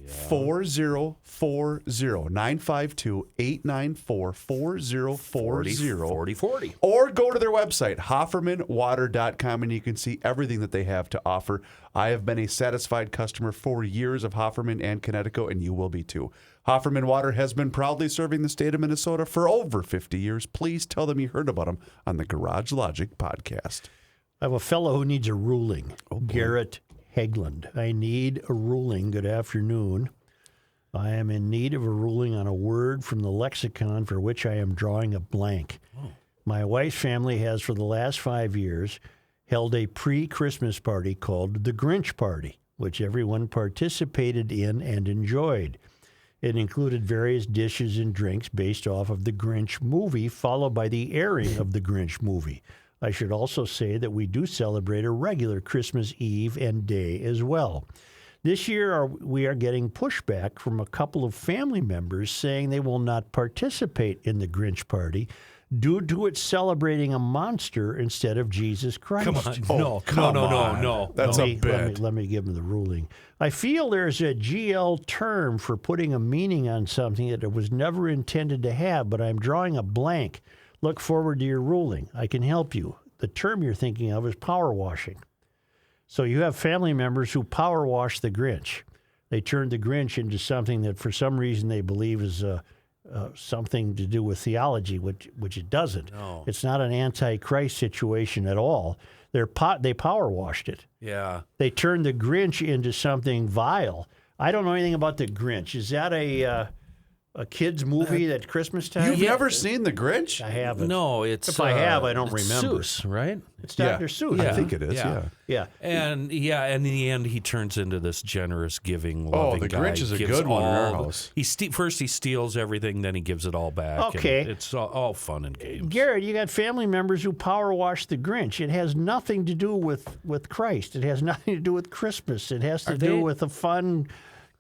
4040. 952 894 4040. 40. Or go to their website, HoffermanWater.com, and you can see everything that they have to offer. I have been a satisfied customer for years of Hofferman and Connecticut, and you will be too. Hofferman Water has been proudly serving the state of Minnesota for over 50 years. Please tell them you heard about them on the Garage Logic podcast. I have a fellow who needs a ruling. Garrett Hegland. I need a ruling. Good afternoon. I am in need of a ruling on a word from the lexicon for which I am drawing a blank. My wife's family has, for the last 5 years, held a pre-Christmas party called the Grinch Party, which everyone participated in and enjoyed. It included various dishes and drinks based off of the Grinch movie, followed by the airing of the Grinch movie. I should also say that we do celebrate a regular Christmas Eve and day as well. This year, we are getting pushback from a couple of family members saying they will not participate in the Grinch Party due to it celebrating a monster instead of Jesus Christ. Come on. Oh, come on. No. That's a bit. Let me give them the ruling. I feel there's a GL term for putting a meaning on something that it was never intended to have, but I'm drawing a blank. Look forward to your ruling. I can help you. The term you're thinking of is power washing. So you have family members who power wash the Grinch. They turned the Grinch into something that for some reason they believe is something to do with theology, which it doesn't. No. It's not an anti-Christ situation at all. They power washed it. Yeah. They turned the Grinch into something vile. I don't know anything about the Grinch. Is that a kid's movie at Christmas time? You've never seen The Grinch? I haven't. No, it's. If I have, I don't it's remember. Seuss, right? It's Dr. Seuss. I think it is, yeah. Yeah. And in the end, he turns into this generous, giving, loving the guy. Grinch is a Gives good one in our all- house. First he steals everything, then he gives it all back. and Okay. it's all fun and games. Garrett, you got family members who power wash the Grinch. It has nothing to do with Christ. It has nothing to do with Christmas. It has to do with a fun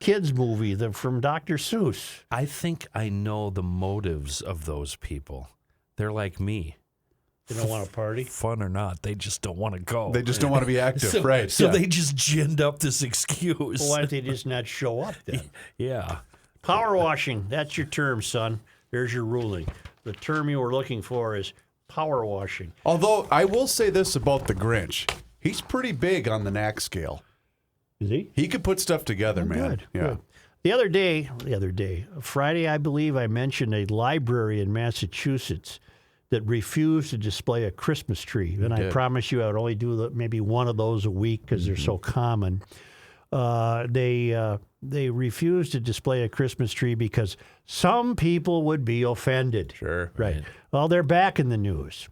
kids movie from Dr. Seuss. I think I know the motives of those people. They're like me. They don't want to party? Fun or not, they just don't want to go. They just don't want to be active, so, right? So yeah. they just ginned up this excuse. Well, why don't they just not show up then? Yeah. Power washing, that's your term, son. There's your ruling. The term you were looking for is power washing. Although I will say this about the Grinch. He's pretty big on the knack scale. Is he? He could put stuff together, man. Good. Yeah. Good. The other day, Friday, I believe I mentioned a library in Massachusetts that refused to display a Christmas tree. And I promise you I would only do maybe one of those a week because they're so common. They refused to display a Christmas tree because some people would be offended. Sure. Right. Well, they're back in the news.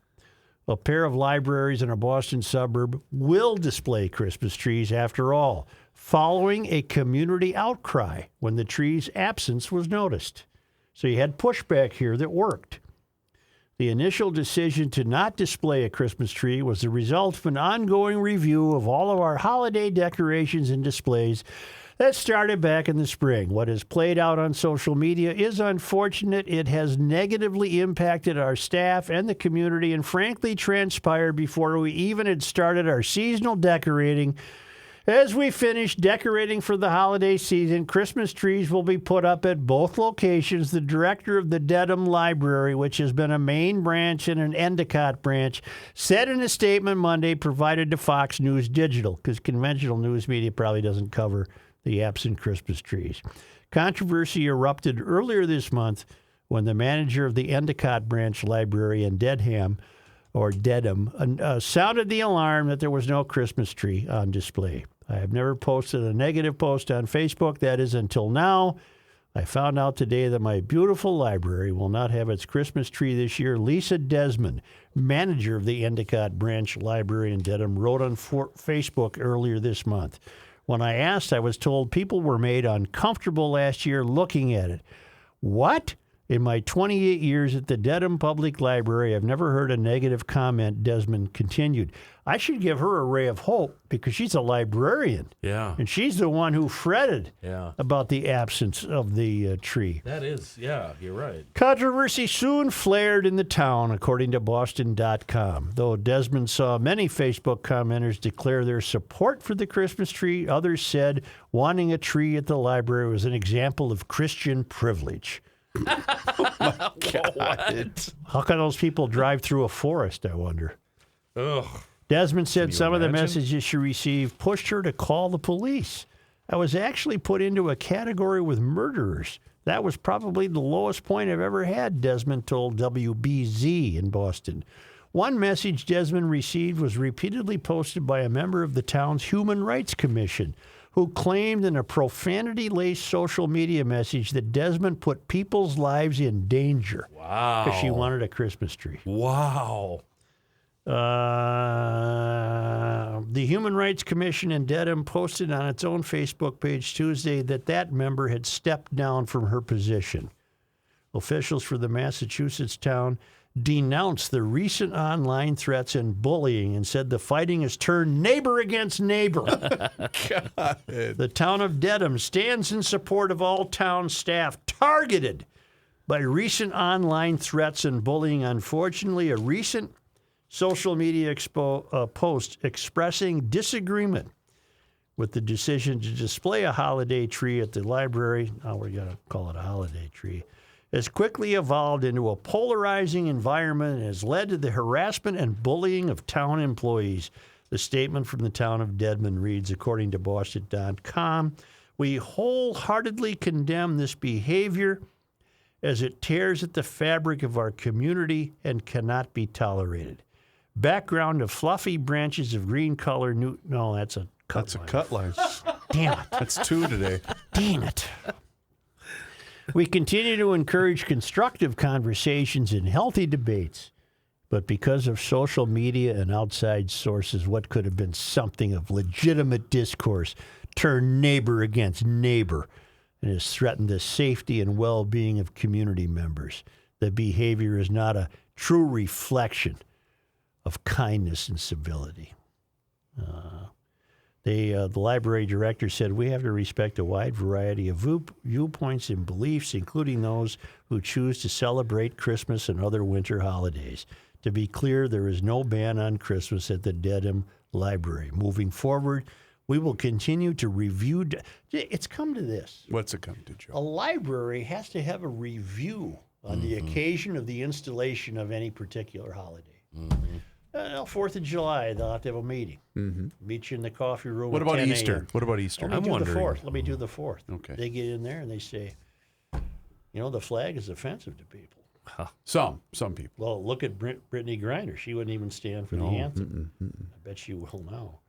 A pair of libraries in a Boston suburb will display Christmas trees after all, following a community outcry when the tree's absence was noticed. So you had pushback here that worked. The initial decision to not display a Christmas tree was the result of an ongoing review of all of our holiday decorations and displays That started back in the spring. What has played out on social media is unfortunate. It has negatively impacted our staff and the community and frankly transpired before we even had started our seasonal decorating. As we finish decorating for the holiday season, Christmas trees will be put up at both locations. The director of the Dedham Library, which has been a main branch and an Endicott branch, said in a statement Monday provided to Fox News Digital, because conventional news media probably doesn't cover the absent Christmas trees. Controversy erupted earlier this month when the manager of the Endicott branch library in Dedham sounded the alarm that there was no Christmas tree on display. I have never posted a negative post on Facebook, that is until now. I found out today that my beautiful library will not have its Christmas tree this year. Lisa Desmond, manager of the Endicott Branch Library in Dedham, wrote on Facebook earlier this month. When I asked, I was told people were made uncomfortable last year looking at it. What? In my 28 years at the Dedham Public Library, I've never heard a negative comment, Desmond continued. I should give her a ray of hope because she's a librarian. Yeah. And she's the one who fretted Yeah. about the absence of the tree. That is, yeah, you're right. Controversy soon flared in the town, according to Boston.com. Though Desmond saw many Facebook commenters declare their support for the Christmas tree, others said wanting a tree at the library was an example of Christian privilege. God. How can those people drive through a forest, I wonder? Ugh. Desmond said some of the imagine? messages she received pushed her to call the police. I was actually put into a category with murderers. That was probably the lowest point I've ever had, Desmond told WBZ in Boston. One message Desmond received was repeatedly posted by a member of the town's Human Rights Commission, who claimed in a profanity-laced social media message that Desmond put people's lives in danger. Wow. Because she wanted a Christmas tree. Wow. The Human Rights Commission in Dedham posted on its own Facebook page Tuesday that member had stepped down from her position. Officials for the Massachusetts town denounced the recent online threats and bullying and said the fighting has turned neighbor against neighbor. The town of Dedham stands in support of all town staff targeted by recent online threats and bullying. Unfortunately, a recent social media post expressing disagreement with the decision to display a holiday tree at the library, now we're going to call it a holiday tree, has quickly evolved into a polarizing environment and has led to the harassment and bullying of town employees. The statement from the town of Dedham reads, according to Boston.com, we wholeheartedly condemn this behavior as it tears at the fabric of our community and cannot be tolerated. Background of fluffy branches of green color. No, that's a cut That's a line. cut line. Damn it. That's two today. Dang it. We continue to encourage constructive conversations and healthy debates, but because of social media and outside sources, what could have been something of legitimate discourse turned neighbor against neighbor and has threatened the safety and well-being of community members. The behavior is not a true reflection of kindness and civility. The library director said, we have to respect a wide variety of viewpoints and beliefs, including those who choose to celebrate Christmas and other winter holidays. To be clear, there is no ban on Christmas at the Dedham Library. Moving forward, we will continue to review. It's come to this. What's it come to, Joe? A library has to have a review on the occasion of the installation of any particular holiday. 4th of July, they'll have to have a meeting. Meet you in the coffee room. What at about 10 Easter? a.m. What about Easter? Let me do wondering. the 4th. Let me do the 4th. Okay. They get in there and they say, the flag is offensive to people. Some people. Well, look at Brittany Griner. She wouldn't even stand for the anthem. I bet she will now.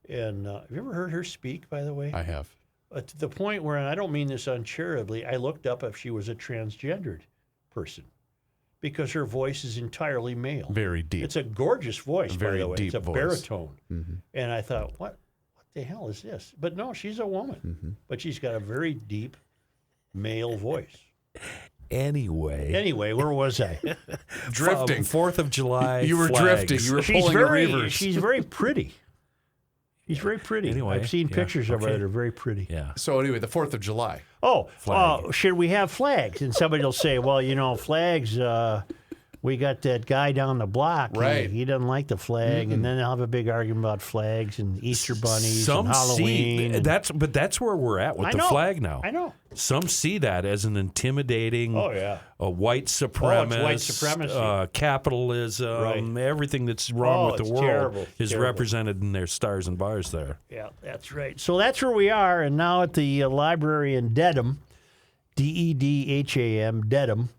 And have you ever heard her speak, by the way? I have. To the point where, and I don't mean this uncharitably, I looked up if she was a transgendered person because her voice is entirely male. Very deep. It's a gorgeous voice, Very by the way. deep It's a voice. baritone. And I thought, what the hell is this? But no, she's a woman. But she's got a very deep male voice. Anyway, Where was I? Drifting. 4th of July. You were flags. drifting. You were pulling a reverse. She's very pretty. She's very pretty. Anyway, I've seen yeah, pictures of her okay. that are very pretty. Yeah. So anyway, the 4th of July. Oh, Flag. should we have flags? And somebody will say, well, flags, we got that guy down the block. Right. He doesn't like the flag. And then they'll have a big argument about flags and Easter bunnies and Halloween. See, and- that's where we're at with I the know. flag now. I know. Some see that as an intimidating, Oh, yeah. a white supremacist, white supremacy. capitalism, Right. everything that's wrong with the it's world terrible. is Terrible. represented in their stars and bars there. Yeah, that's right. So that's where we are. And now at the library in Dedham, Dedham, Dedham,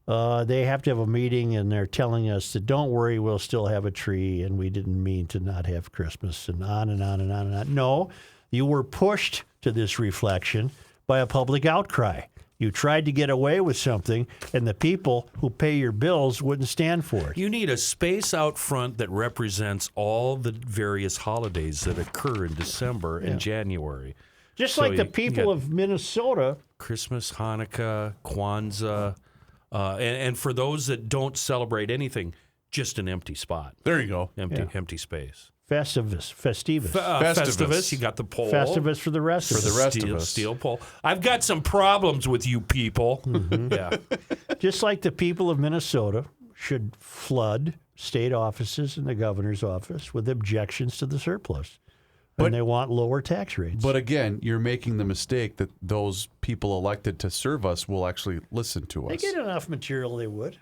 they have to have a meeting, and they're telling us that don't worry, we'll still have a tree, and we didn't mean to not have Christmas, and on and on and on and on. No, you were pushed to this reflection by a public outcry. You tried to get away with something, and the people who pay your bills wouldn't stand for it. You need a space out front that represents all the various holidays that occur in December and January. Just So like the you people got- of Minnesota. Christmas, Hanukkah, Kwanzaa, and for those that don't celebrate anything, just an empty spot, There you go. empty space. Festivus. Festivus, you got the pole. Festivus for the rest of us. the rest of us. Steel pole. I've got some problems with you people. Yeah. Just like the people of Minnesota should flood state offices and the governor's office with objections to the surplus. And they want lower tax rates. But again, you're making the mistake that those people elected to serve us will actually listen to they us. get enough material, they would.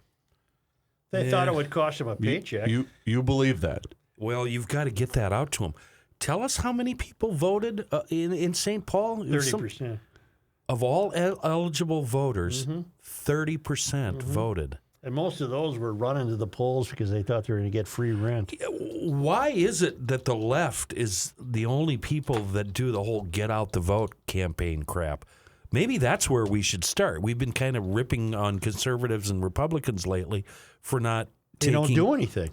They thought it would cost them a paycheck. You believe that? Well, you've got to get that out to them. Tell us how many people voted in St. Paul? 30%. Of all eligible voters, 30% voted. And most of those were running to the polls because they thought they were going to get free rent. Why is it that the left is the only people that do the whole get out the vote campaign crap? Maybe that's where we should start. We've been kind of ripping on conservatives and Republicans lately for not They taking... don't do anything.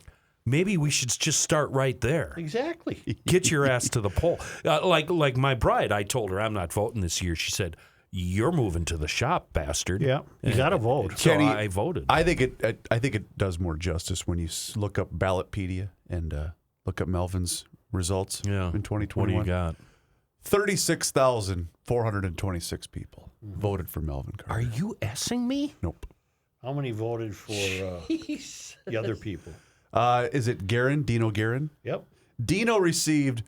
Maybe we should just start right there. Exactly. Get your ass to the poll. Like my bride, I told her I'm not voting this year. She said, "You're moving to the shop, bastard." Yeah, you got to vote. So Kenny, I voted. I think it does more justice when you look up Ballotpedia and look up Melvin's results in What do 2021. you got? 36,426 people voted for Melvin Carter. Are you S-ing me? Nope. How many voted for the other people? Is it Dino Guerin? Yep. Dino received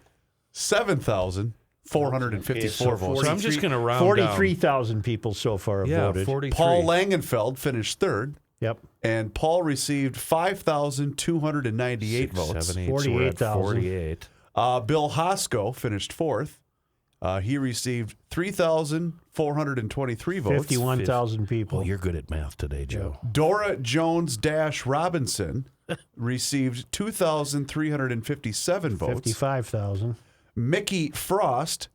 7,454 Okay, so votes. So I'm just going to round down. 43,000 people so far have Yeah, voted. 43. Paul Langenfeld finished third, Yep. and Paul received 5,298 votes. 7, 8, so we're at 48,000. 48. Bill Hosko finished fourth. He received 3,423 votes. 51,000 people. Oh, you're good at math today, Joe. Dora Jones-Robinson received 2,357 votes. 55,000. Mickey Frost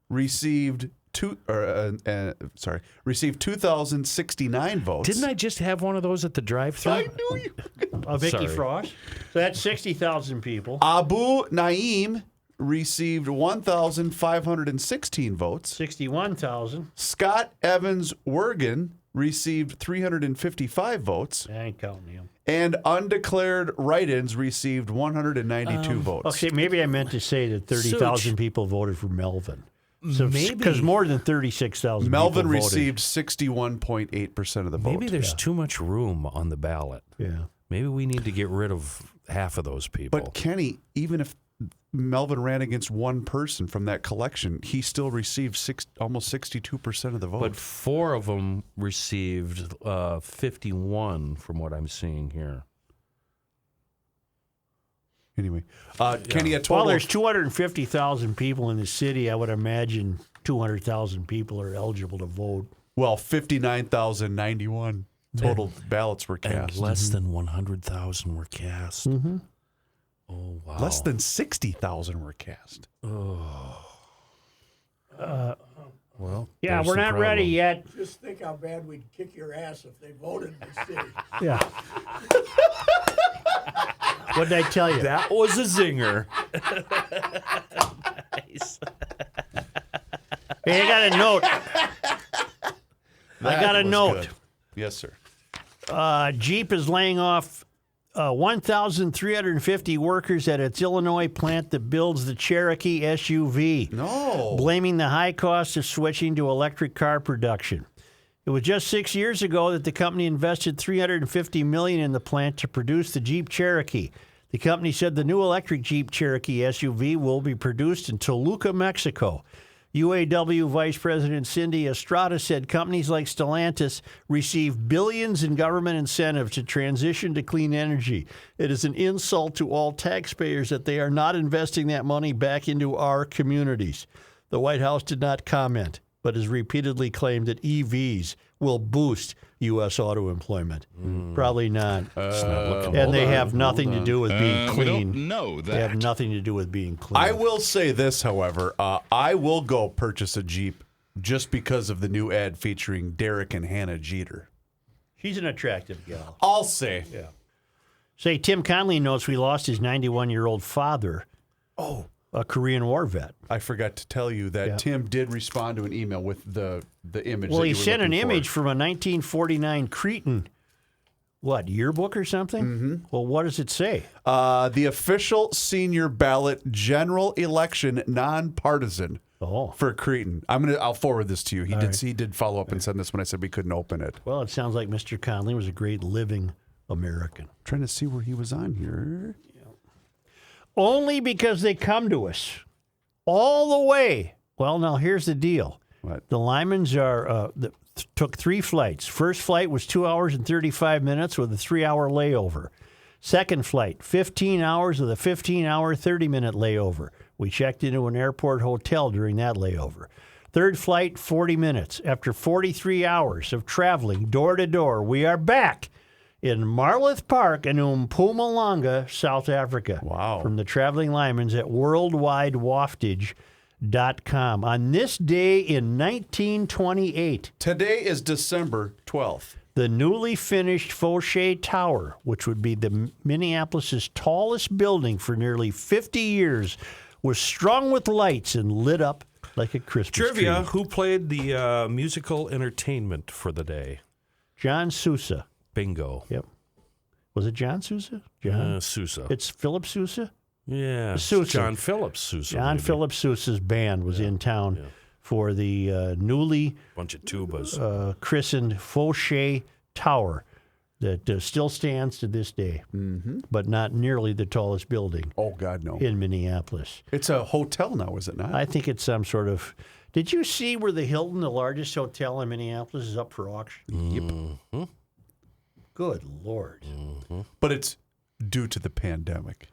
received 2,069 votes. Didn't I just have one of those at the drive-thru? I knew you. Vicky Sorry. Frost. So that's 60,000 people. Abu Naim received 1,516 votes. 61,000. Scott Evans Wergen received 355 votes. I ain't counting him. And undeclared write-ins received 192 votes. Okay, maybe I meant to say that 30,000 people voted for Melvin. So Maybe- because more than 36,000 Melvin people voted. received 61.8% of the vote. Maybe there's too much room on the ballot. Yeah. Maybe we need to get rid of half of those people. But Kenny, even if Melvin ran against one person from that collection, he still received almost 62% of the vote. But 4 of them received 51 from what I'm seeing here. Anyway, Kenny, a total Well, there's 250,000 people in the city. I would imagine 200,000 people are eligible to vote. 59,091 total ballots were And cast. less than 100,000 were cast. Mm-hmm. Oh, wow. Less than 60,000 were cast. Well, Yeah, there's we're the not ready problem. yet. Just think how bad we'd kick your ass if they voted in the city. Yeah. What did I tell you? That was a zinger. Nice. Hey, I got a note. I got a That was note. good. Yes, sir. Jeep is laying off 1,350 workers at its Illinois plant that builds the Cherokee SUV. No. Blaming the high cost of switching to electric car production. It was just 6 years ago that the company invested $350 million in the plant to produce the Jeep Cherokee. The company said the new electric Jeep Cherokee SUV will be produced in Toluca, Mexico. UAW Vice President Cindy Estrada said companies like Stellantis receive billions in government incentives to transition to clean energy. It is an insult to all taxpayers that they are not investing that money back into our communities. The White House did not comment, but has repeatedly claimed that EVs will boost U.S. auto employment. Probably not. And they have nothing to do with being clean. We don't know that. They have nothing to do with being clean. I will say this, however. I will go purchase a Jeep just because of the new ad featuring Derek and Hannah Jeter. She's an attractive gal. I'll say. Yeah. Say, Tim Conley notes we lost his 91-year-old father. Oh. A Korean War vet. I forgot to tell you that Tim did respond to an email with the image. Well, that he you were sent an looking image for. from a 1949 Cretan, yearbook or something? Mm-hmm. Well, what does it say? The official senior ballot general election nonpartisan for Cretan. I'll forward this to you. He did follow up and send this when I said we couldn't open it. Well, it sounds like Mr. Conley was a great living American. Trying to see where he was on here. Only because they come to us all the way. Well, now here's the deal. What? The Lymans took 3 flights. First flight was 2 hours and 35 minutes with a 3-hour layover. Second flight, 15 hours with a 15-hour, 30-minute layover. We checked into an airport hotel during that layover. Third flight, 40 minutes. After 43 hours of traveling door to door, we are back in Marloth Park in Mpumalanga, South Africa. Wow. From the Traveling Lymans at worldwidewaftage.com. On this day in 1928, Today is December 12th. the newly finished Fauché Tower, which would be the Minneapolis' tallest building for nearly 50 years, was strung with lights and lit up like a Christmas Trivia, tree. who played the musical entertainment for the day? John Sousa. Bingo. Yep. Was it John Sousa? John. Sousa. It's Philip Sousa? Yeah. Sousa. John Phillips Sousa. John maybe. Philip Sousa's band was in town for the newly Bunch of tubas. christened Fauché Tower that still stands to this day, but not nearly the tallest building Oh, God, no. in Minneapolis. It's a hotel now, is it not? I think it's some sort of... Did you see where the Hilton, the largest hotel in Minneapolis, is up for auction? Yep. Good Lord. But it's due to the pandemic.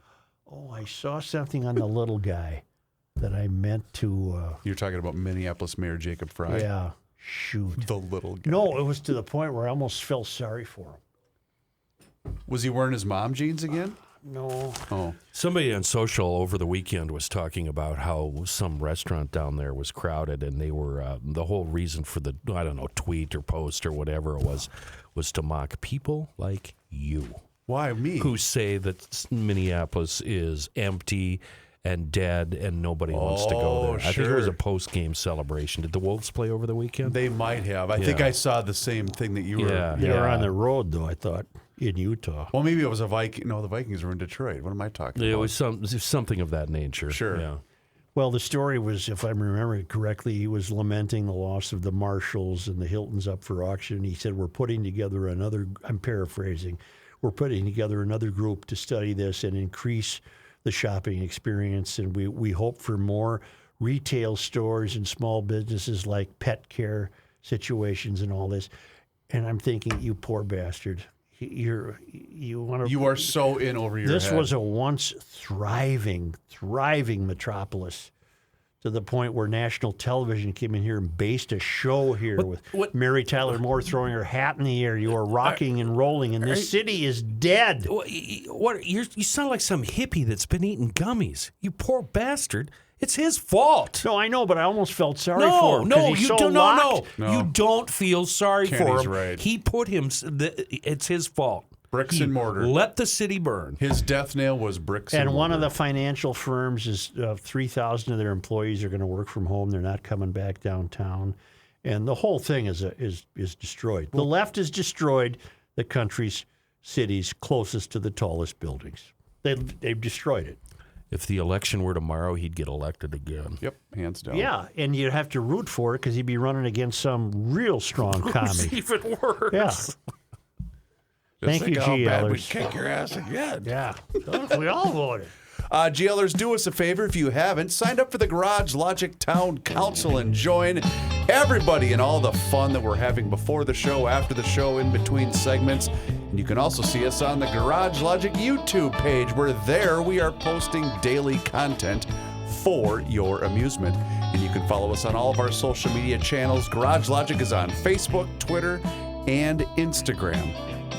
Oh, I saw something on the little guy that I meant to... You're talking about Minneapolis Mayor Jacob Fry? yeah, shoot. The little guy. No, it was to the point where I almost felt sorry for him. Was he wearing his mom jeans again? No. Oh. Somebody on social over the weekend was talking about how some restaurant down there was crowded, and they were the whole reason for the tweet or post or whatever it was to mock people like you. Why me? Who say that Minneapolis is empty and dead and nobody wants to go there. I think it was a post-game celebration. Did the Wolves play over the weekend? They might have. I think I saw the same thing that you were. Yeah. They were on the road, though, I thought, in Utah. Well, maybe it was a Viking. No, the Vikings were in Detroit. What am I talking It about? was something of that nature. Sure. Yeah. Well, the story was, if I'm remembering correctly, he was lamenting the loss of the Marshalls and the Hiltons up for auction. He said, we're putting together another, I'm paraphrasing, we're putting together another group to study this and increase the shopping experience. And we hope for more retail stores and small businesses like pet care situations and all this. And I'm thinking, you poor bastard. You are so in over your This head. was a once thriving metropolis to the point where national television came in here and based a show here with Mary Tyler Moore throwing her hat in the air. You are rocking and rolling, and this city is dead. What? You sound like some hippie that's been eating gummies. You poor bastard. It's his fault. No, I know, but I almost felt sorry for him. 'cause he's so locked. You don't feel sorry Kenny's for him. right. He put him. It's his fault. Bricks and mortar. Let the city burn. His death nail was bricks and And one of mortar. the financial firms is 3,000 of their employees are going to work from home. They're not coming back downtown, and the whole thing is destroyed. The left has destroyed the country's cities closest to the tallest buildings. They've destroyed it. If the election were tomorrow, he'd get elected again. Yep, hands down. Yeah, and you'd have to root for it because he'd be running against some real strong commie. Even worse. Yeah. Thank you, Think how bad we'd GLers. kick your ass again. Yeah, we all voted. GLers, do us a favor if you haven't. Sign up for the Garage Logic Town Council and join everybody in all the fun that we're having before the show, after the show, in between segments. And you can also see us on the Garage Logic YouTube page, where there we are posting daily content for your amusement. And you can follow us on all of our social media channels. Garage Logic is on Facebook, Twitter, and Instagram.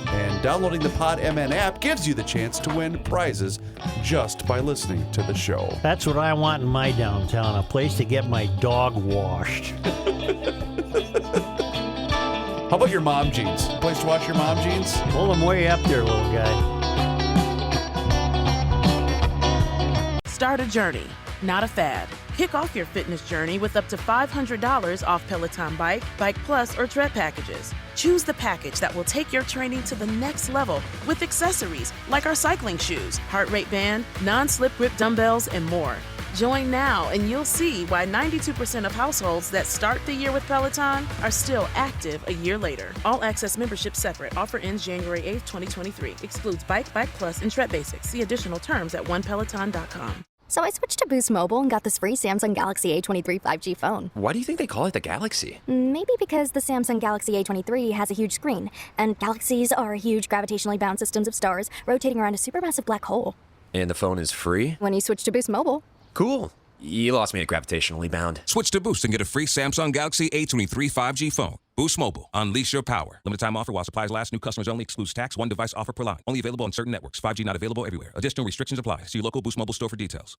And downloading the Pod MN app gives you the chance to win prizes just by listening to the show. That's what I want in my downtown, a place to get my dog washed. How about your mom jeans? A place to wash your mom jeans? Pull them way up there, little guy. Start a journey, not a fad. Kick off your fitness journey with up to $500 off Peloton Bike, Bike Plus, or Tread packages. Choose the package that will take your training to the next level with accessories like our cycling shoes, heart rate band, non-slip grip dumbbells, and more. Join now and you'll see why 92% of households that start the year with Peloton are still active a year later. All access membership separate. Offer ends January 8th, 2023. Excludes Bike, Bike Plus, and Tread Basics. See additional terms at onepeloton.com. So I switched to Boost Mobile and got this free Samsung Galaxy A23 5G phone. Why do you think they call it the Galaxy? Maybe because the Samsung Galaxy A23 has a huge screen, and galaxies are huge gravitationally bound systems of stars rotating around a supermassive black hole. And the phone is free? When you switch to Boost Mobile. Cool. You lost me at gravitationally bound. Switch to Boost and get a free Samsung Galaxy A23 5G phone. Boost Mobile. Unleash your power. Limited time offer while supplies last. New customers only. Excludes tax. One device offer per line. Only available on certain networks. 5G not available everywhere. Additional restrictions apply. See your local Boost Mobile store for details.